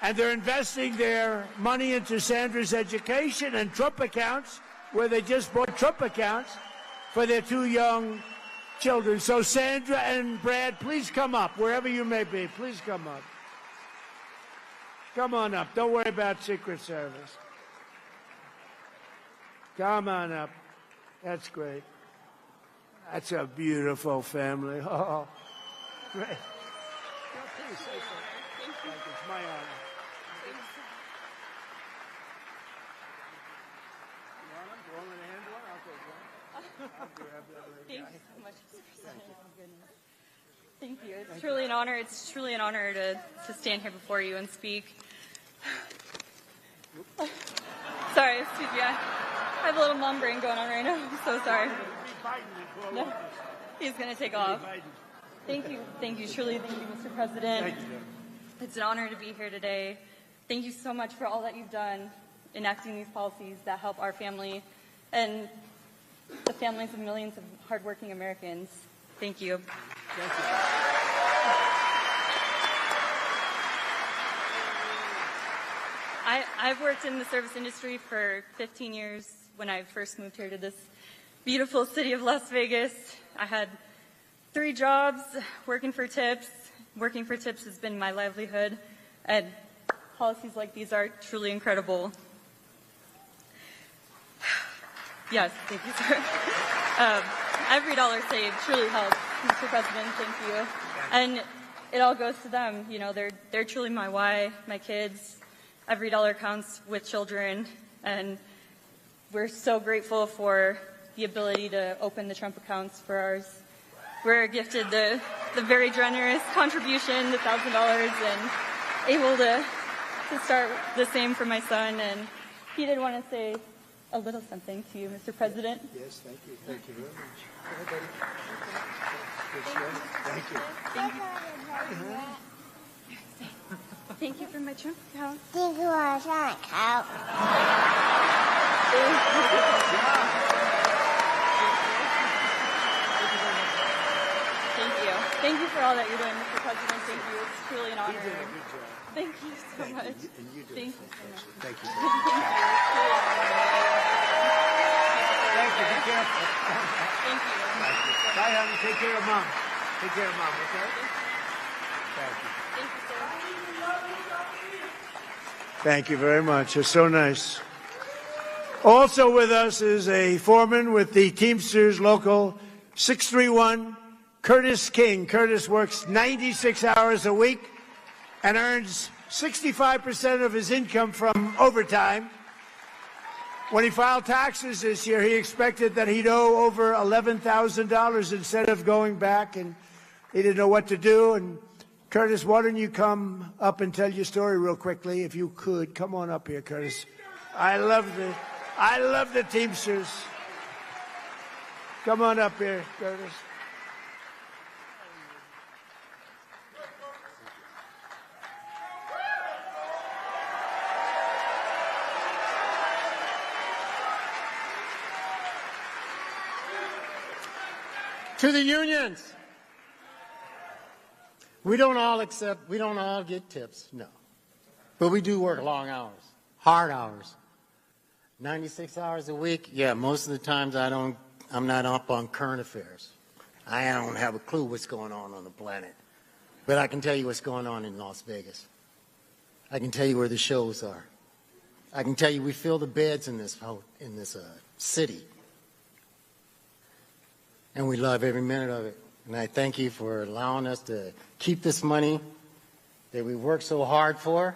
And they're investing their money into Sandra's education and Trump accounts, where they just bought Trump accounts for their two young children. So Sandra and Brad, please come up, wherever you may be. Please come up. Come on up. Don't worry about Secret Service. Come on up. That's great. That's a beautiful family. Oh, great. Please say something. Thank you. It's my honor. Thank you so much, Mr. President. Thank you. It's truly an honor. It's truly an honor to stand here before you and speak. Sorry, excuse me. I have a little mom brain going on right now. I'm so sorry. No, he's going to take off. Thank you. Thank you. Truly, thank you, Mr. President. Thank you. It's an honor to be here today. Thank you so much for all that you've done enacting these policies that help our family and the families of millions of hardworking Americans. Thank you. Thank you. I've worked in the service industry for 15 years. When I first moved here to this beautiful city of Las Vegas, I had 3 jobs working for tips. Working for tips has been my livelihood, and policies like these are truly incredible. Yes, thank you, sir. Every dollar saved truly helps, Mr. President. Thank you. And it all goes to them. You know, they're truly my why, my kids. Every dollar counts with children, and we're so grateful for the ability to open the Trump accounts for ours. We're gifted the very generous contribution, the $1,000, and able to start the same for my son. And he did want to say a little something to you, Mr. President. Yes, thank you. Thank you very much. Thank you. Thank you. Thank you for my Trump account. 这是我上考。 Thank you. Thank you for all that you're doing, Mr. President. Thank you. It's truly an honor. Thank you so much. Thank you so much. Thank you. Thank you. Thank you. Be careful. Thank you. Bye, honey. Take care of Mom. Take care of Mom, okay? Thank you. Thank you, sir. Thank you very much. It's so nice. Also with us is a foreman with the Teamsters Local 631, Curtis King. Curtis works 96 hours a week and earns 65% of his income from overtime. When he filed taxes this year, he expected that he'd owe over $11,000 instead of going back, and he didn't know what to do. And Curtis, why don't you come up and tell your story real quickly, if you could. Come on up here, Curtis. I love the Teamsters. Come on up here, Curtis. To the unions. We don't all get tips, no. But we do work long hours, hard hours. 96 hours a week, yeah, most of the times I'm not up on current affairs. I don't have a clue what's going on the planet. But I can tell you what's going on in Las Vegas. I can tell you where the shows are. I can tell you we fill the beds in this city. And we love every minute of it. And I thank you for allowing us to keep this money that we work so hard for.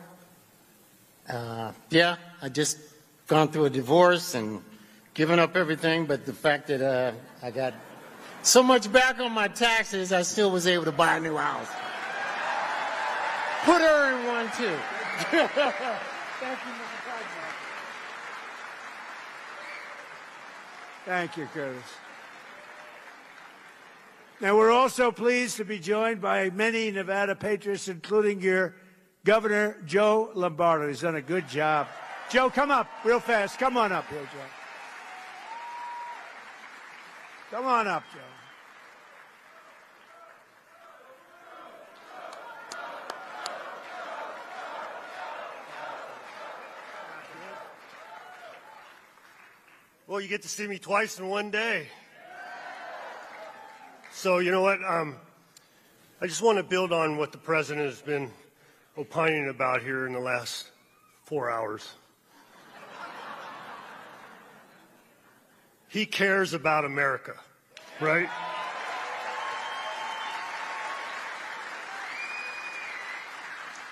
Yeah, I just gone through a divorce and given up everything, but the fact that I got so much back on my taxes, I still was able to buy a new house. Put her in one, too. Thank you, Mr. President. Thank you, Curtis. Now, we're also pleased to be joined by many Nevada patriots, including your Governor, Joe Lombardo. He's done a good job. Joe, come up real fast. Come on up here, Joe. Come on up, Joe. Well, you get to see me twice in one day. So, you know what? I just want to build on what the president has been opining about here in the last 4 hours. He cares about America, right?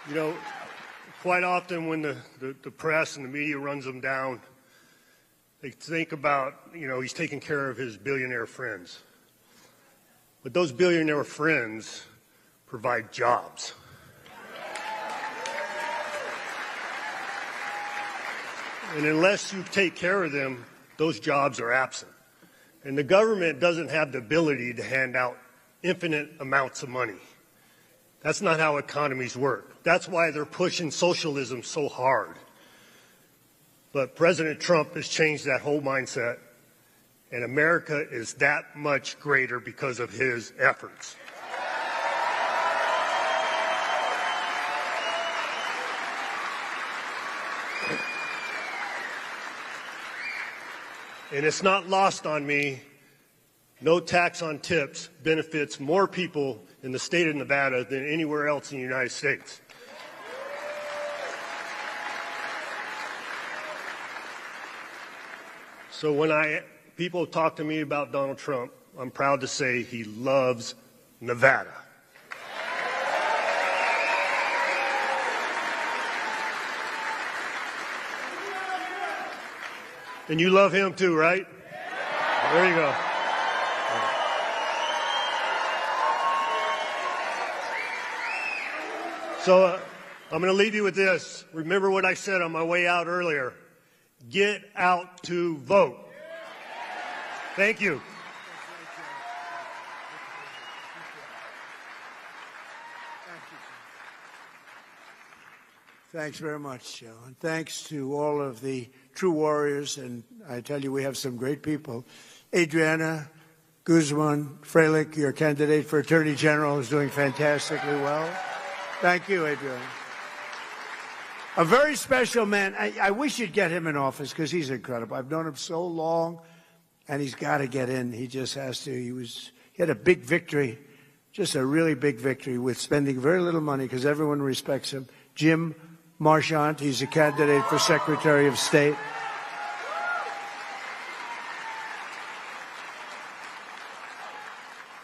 You know, quite often when the press and the media runs him down, they think about, you know, he's taking care of his billionaire friends. But those billionaire friends provide jobs. And unless you take care of them, those jobs are absent. And the government doesn't have the ability to hand out infinite amounts of money. That's not how economies work. That's why they're pushing socialism so hard. But President Trump has changed that whole mindset, and America is that much greater because of his efforts. And it's not lost on me, no tax on tips benefits more people in the state of Nevada than anywhere else in the United States. So when people talk to me about Donald Trump, I'm proud to say he loves Nevada. And you love him too, right? There you go. So I'm going to leave you with this. Remember what I said on my way out earlier. Get out to vote. Thank you. Thanks very much, Joe. And thanks to all of the true warriors. And I tell you, we have some great people. Adriana Guzman Freilich, your candidate for Attorney General, is doing fantastically well. Thank you, Adriana. A very special man. I wish you'd get him in office because he's incredible. I've known him so long, and he's got to get in. He just has to. He had a big victory, just a really big victory with spending very little money because everyone respects him. Jim Marchant, he's a candidate for Secretary of State.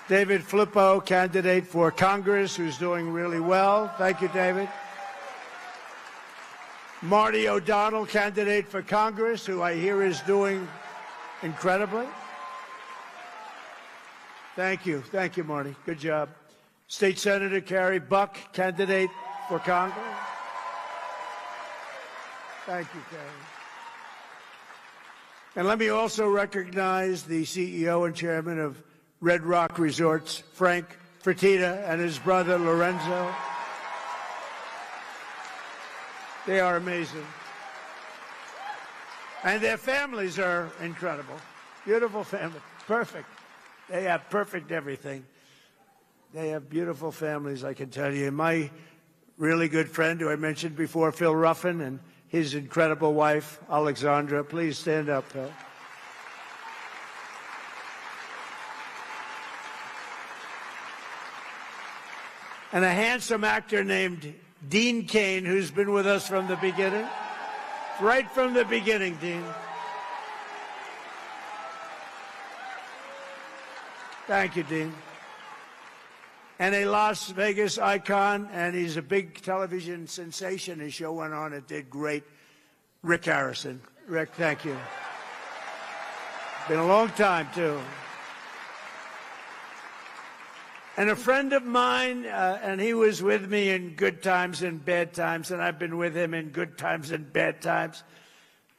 David Flippo, candidate for Congress, who's doing really well. Thank you, David. Marty O'Donnell, candidate for Congress, who I hear is doing incredibly. Thank you. Thank you, Marty. Good job. State Senator Carrie Buck, candidate for Congress. Thank you, Carrie. And let me also recognize the CEO and chairman of Red Rock Resorts, Frank Fertitta, and his brother, Lorenzo. They are amazing. And their families are incredible. Beautiful family. Perfect. They have perfect everything. They have beautiful families, I can tell you. My really good friend, who I mentioned before, Phil Ruffin, and his incredible wife, Alexandra. Please stand up, Phil. And a handsome actor named Dean Cain, who's been with us from the beginning. Right from the beginning, Dean. Thank you, Dean. And a Las Vegas icon, and he's a big television sensation. His show went on, it did great. Rick Harrison. Rick, thank you. Been a long time, too. And a friend of mine, and he was with me in good times and bad times, and I've been with him in good times and bad times.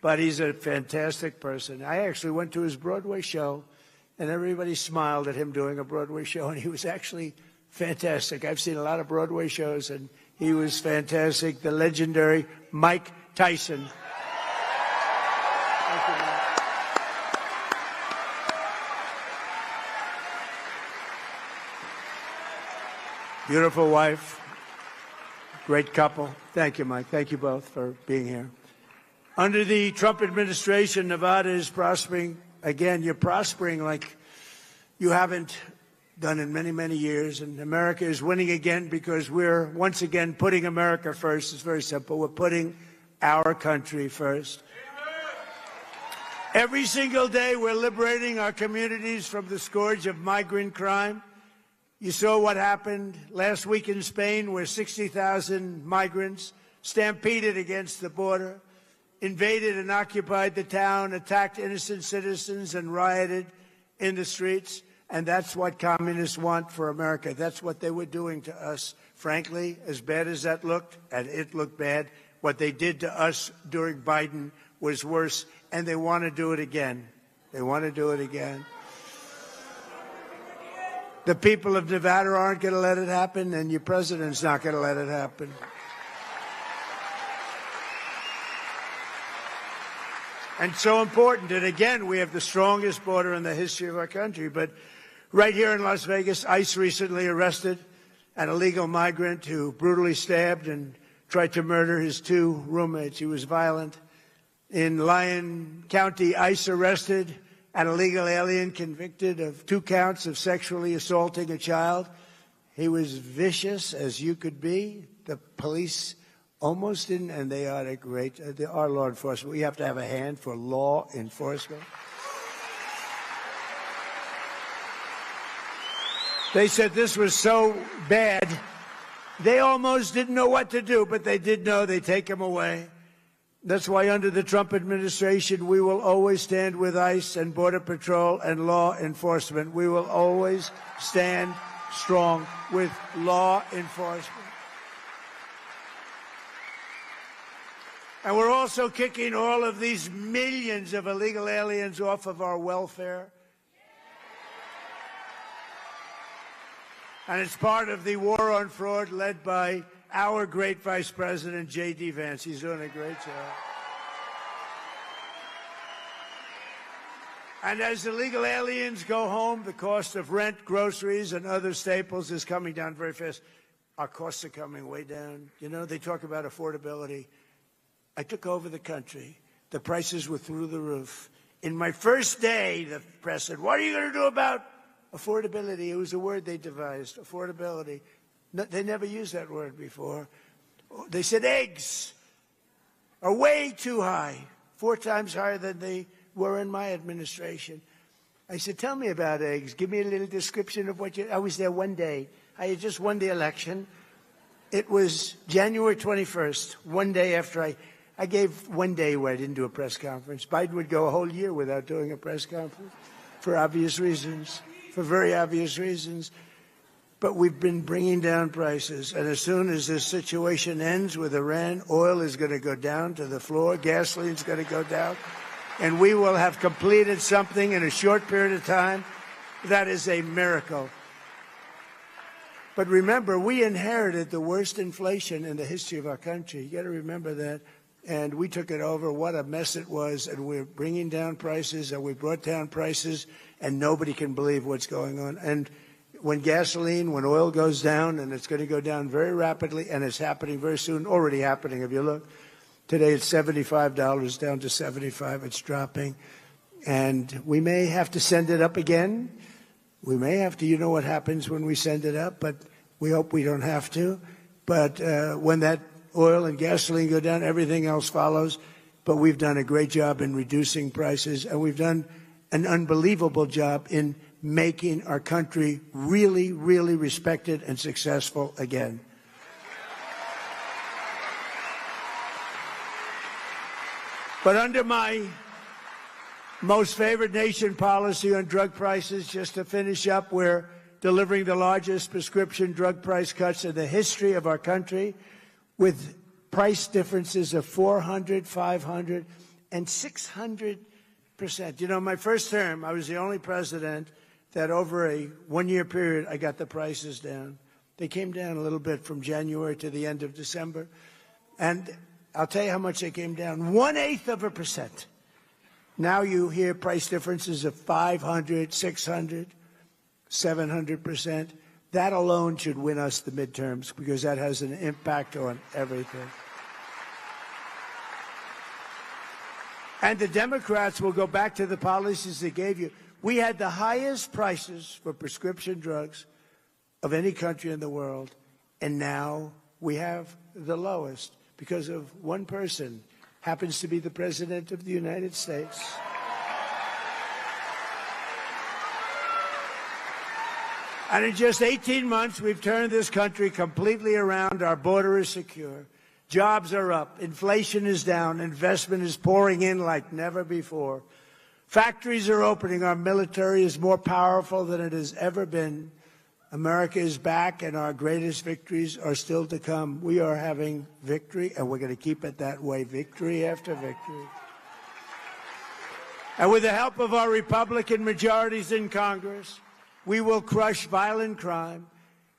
But he's a fantastic person. I actually went to his Broadway show, and everybody smiled at him doing a Broadway show, and he was actually fantastic. I've seen a lot of Broadway shows, and he was fantastic. The legendary Mike Tyson. Thank you, Mike. Beautiful wife. Great couple. Thank you, Mike. Thank you both for being here. Under the Trump administration, Nevada is prospering. Again, you're prospering like you haven't done in many, many years. And America is winning again because we're once again putting America first. It's very simple. We're putting our country first. Every single day, we're liberating our communities from the scourge of migrant crime. You saw what happened last week in Spain, where 60,000 migrants stampeded against the border, invaded and occupied the town, attacked innocent citizens, and rioted in the streets. And that's what communists want for America. That's what they were doing to us. Frankly, as bad as that looked, and it looked bad, what they did to us during Biden was worse, and they want to do it again. They want to do it again. The people of Nevada aren't going to let it happen, and your president's not going to let it happen. And so important. And again, we have the strongest border in the history of our country. But right here in Las Vegas, ICE recently arrested an illegal migrant who brutally stabbed and tried to murder his two roommates. He was violent. In Lyon County, ICE arrested an illegal alien convicted of 2 counts of sexually assaulting a child. He was vicious as you could be. The police almost didn't, and they are great. Our law enforcement, we have to have a hand for law enforcement. They said this was so bad, they almost didn't know what to do, but they did know. They take him away. That's why under the Trump administration, we will always stand with ICE and Border Patrol and law enforcement. We will always stand strong with law enforcement. And we're also kicking all of these millions of illegal aliens off of our welfare. And it's part of the war on fraud led by our great Vice President, J.D. Vance. He's doing a great job. And as illegal aliens go home, the cost of rent, groceries, and other staples is coming down very fast. Our costs are coming way down. You know, they talk about affordability. I took over the country. The prices were through the roof. In my first day, the press said, what are you going to do about affordability? It was a word they devised, affordability. No, they never used that word before. They said eggs are way too high, 4 times higher than they were in my administration. I said, tell me about eggs. Give me a little description of what you... I was there one day. I had just won the election. It was January 21st, one day after I gave one day where I didn't do a press conference. Biden would go a whole year without doing a press conference for obvious reasons, for very obvious reasons. But we've been bringing down prices. And as soon as this situation ends with Iran, oil is going to go down to the floor. Gasoline is going to go down. And we will have completed something in a short period of time. That is a miracle. But remember, we inherited the worst inflation in the history of our country. You got to remember that. And we took it over. What a mess it was. And we're bringing down prices, and we brought down prices, and nobody can believe what's going on. And when oil goes down, and it's going to go down very rapidly, and it's happening very soon, already happening. If you look, today it's $75, down to 75. It's dropping. And we may have to send it up again. We may have to, you know what happens when we send it up, but we hope we don't have to. But when that oil and gasoline go down, everything else follows. But we've done a great job in reducing prices, and we've done an unbelievable job in making our country really, really respected and successful again. But under my most favored nation policy on drug prices, just to finish up, we're delivering the largest prescription drug price cuts in the history of our country, with price differences of 400, 500, and 600%. You know, my first term, I was the only president that over a one-year period, I got the prices down. They came down a little bit from January to the end of December. And I'll tell you how much they came down, 1/8%. Now you hear price differences of 500, 600, 700%. That alone should win us the midterms, because that has an impact on everything. And the Democrats will go back to the policies they gave you. We had the highest prices for prescription drugs of any country in the world, and now we have the lowest because of one person, happens to be the President of the United States. And in just 18 months, we've turned this country completely around. Our border is secure. Jobs are up. Inflation is down. Investment is pouring in like never before. Factories are opening. Our military is more powerful than it has ever been. America is back, and our greatest victories are still to come. We are having victory, and we're going to keep it that way, victory after victory. And with the help of our Republican majorities in Congress, we will crush violent crime,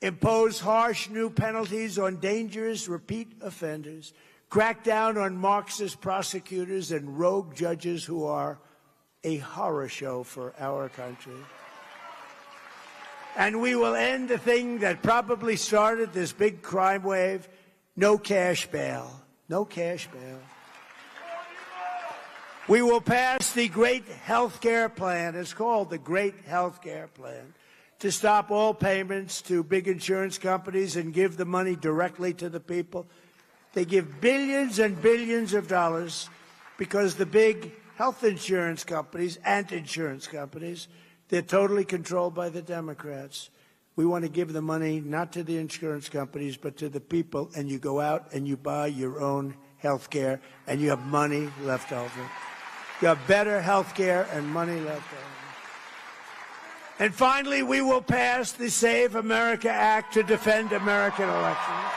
impose harsh new penalties on dangerous repeat offenders, crack down on Marxist prosecutors and rogue judges who are a horror show for our country. And we will end the thing that probably started this big crime wave, no cash bail. No cash bail. We will pass the Great Health Care Plan. It's called the Great Health Care Plan, to stop all payments to big insurance companies and give the money directly to the people. They give billions and billions of dollars because the big health insurance companies and insurance companies, they're totally controlled by the Democrats. We want to give the money not to the insurance companies, but to the people, and you go out and you buy your own health care, and you have money left over. You have better health care and money left over. And finally, we will pass the Save America Act to defend American elections.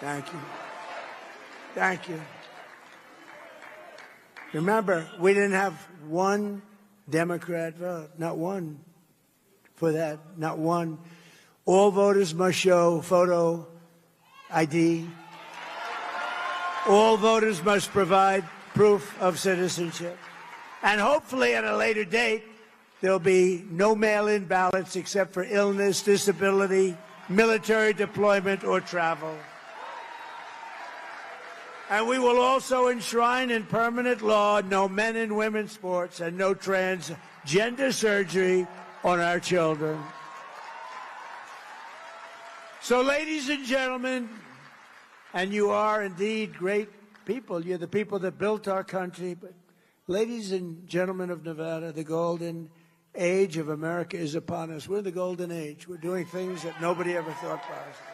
Thank you. Thank you. Remember, we didn't have one Democrat vote, not one for that, not one. All voters must show photo ID. All voters must provide proof of citizenship. And hopefully at a later date, there'll be no mail-in ballots except for illness, disability, military deployment, or travel. And we will also enshrine in permanent law no men and women's sports and no transgender surgery on our children. So, ladies and gentlemen, and you are indeed great people. You're the people that built our country. But ladies and gentlemen of Nevada, the golden age of America is upon us. We're in the golden age. We're doing things that nobody ever thought possible.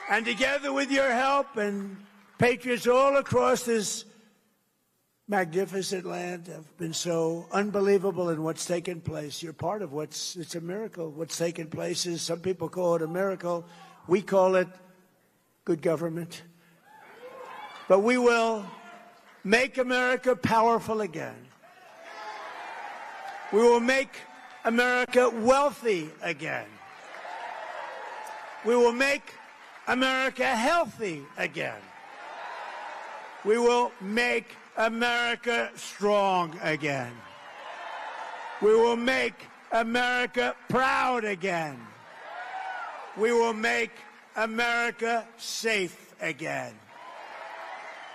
And together with your help, and patriots all across this magnificent land have been so unbelievable in what's taken place. You're part of it's a miracle. What's taken place is, some people call it a miracle. We call it good government. But we will make America powerful again. We will make America wealthy again. We will make America healthy again. We will make America strong again. We will make America proud again. We will make America safe again.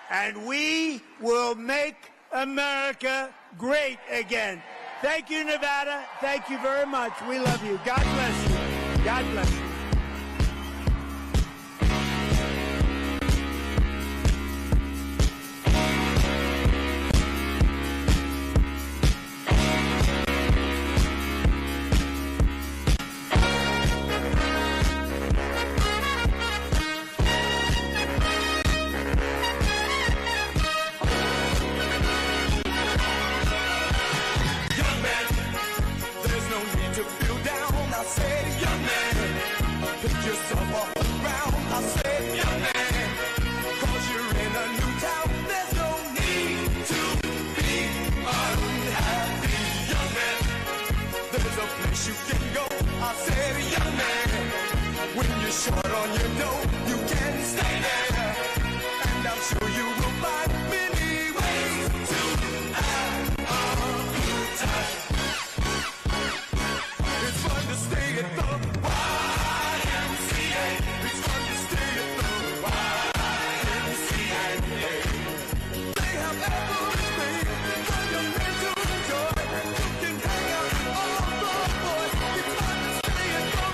And we will make America great again. Thank you, Nevada. Thank you very much. We love you. God bless you. God bless you. Short on your dough, you can stay there, and I'm sure you will find many ways to have a good time. It's fun to stay at the YMCA. It's fun to stay at the YMCA. They have everything for your men to enjoy. You can hang out with all the boys. It's fun to stay at the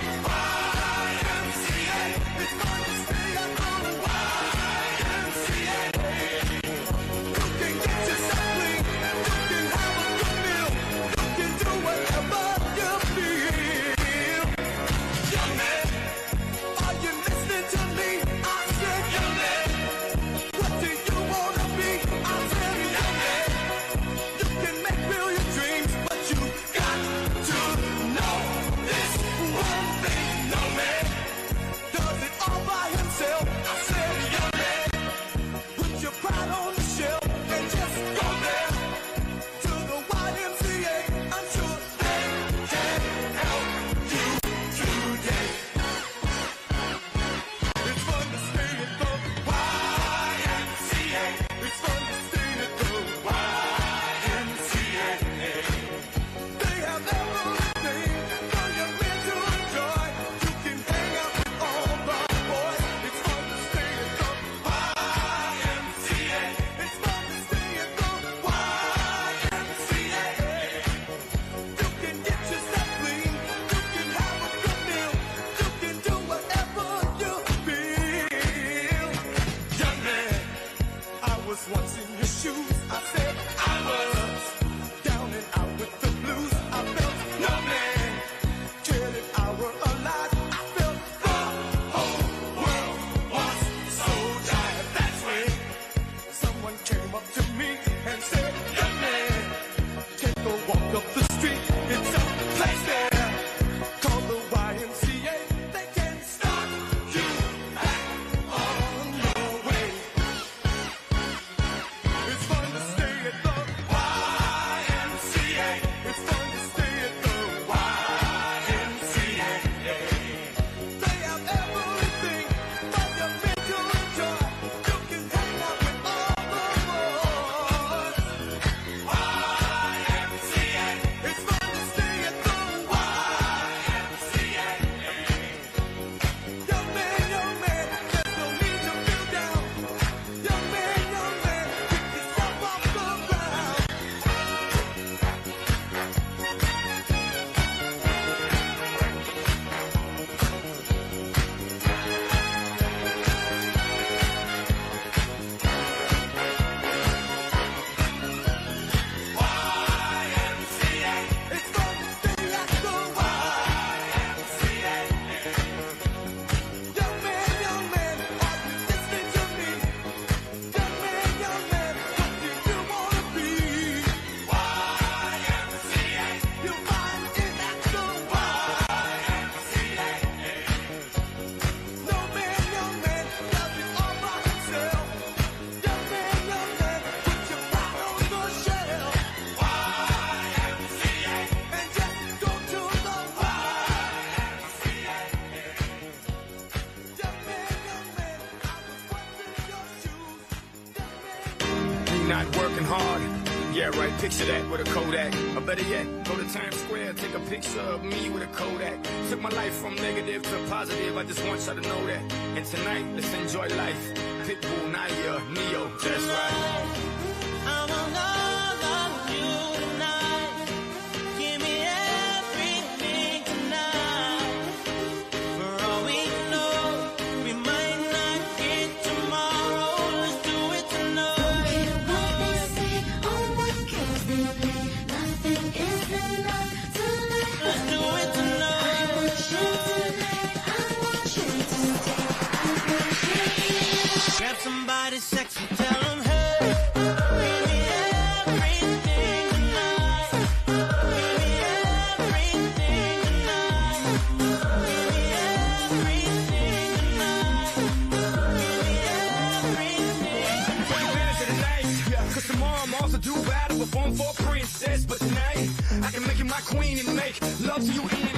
it's fun to stay at the YMCA. You can get yourself clean. You can have a good meal. You can do whatever you feel. Young man, are you listening to me? I said, young man, what do you want to be? I said, young man, you can make real your dreams, but you got to know this one thing. No man does it all by himself. I said, young man, put your pride on the shelf and just go there to the YMCA. I'm sure they can help you today. It's fun to stay at the YMCA. It's fun to stay at the YMCA. They have everything for your men to enjoy. You can hang out with all the boys. It's fun to stay at the YMCA. It's fun to stay at the YMCA. You can get yourself clean. You can have a good meal. You can do whatever you feel. Young man, I was once in your shoes. I said I was down and out with the blues. I felt no man cared if I were alive. I felt the whole world was so tired. That's when someone came up to me and said, young man, take a walk up the street. It's a place there called the YMCA. They can start you back on your way. It's fun to stay at me not working hard. Yeah, right, picture that with a Kodak. Or better yet, go to Times Square, take a picture of me with a Kodak. Took my life from negative to positive, I just want y'all to know that. And tonight, let's enjoy life. Pitbull, Naya, Neo, that's right. I want all of you tonight. Give me everything tonight. For all we know, we might not get tomorrow. Let's do it tonight. Forget what they say, all the games they play. Nothing is enough tonight. Let's do it tonight. I want you tonight. I want you to stay. I want you tonight. Grab somebody sexy, tell them, hey. Give me everything tonight. Give me everything tonight. Give me everything tonight. Give me everything. Take advantage of the night, cause tomorrow I'm also due battle, perform for a princess. But tonight, I can make you my queen and make love to you in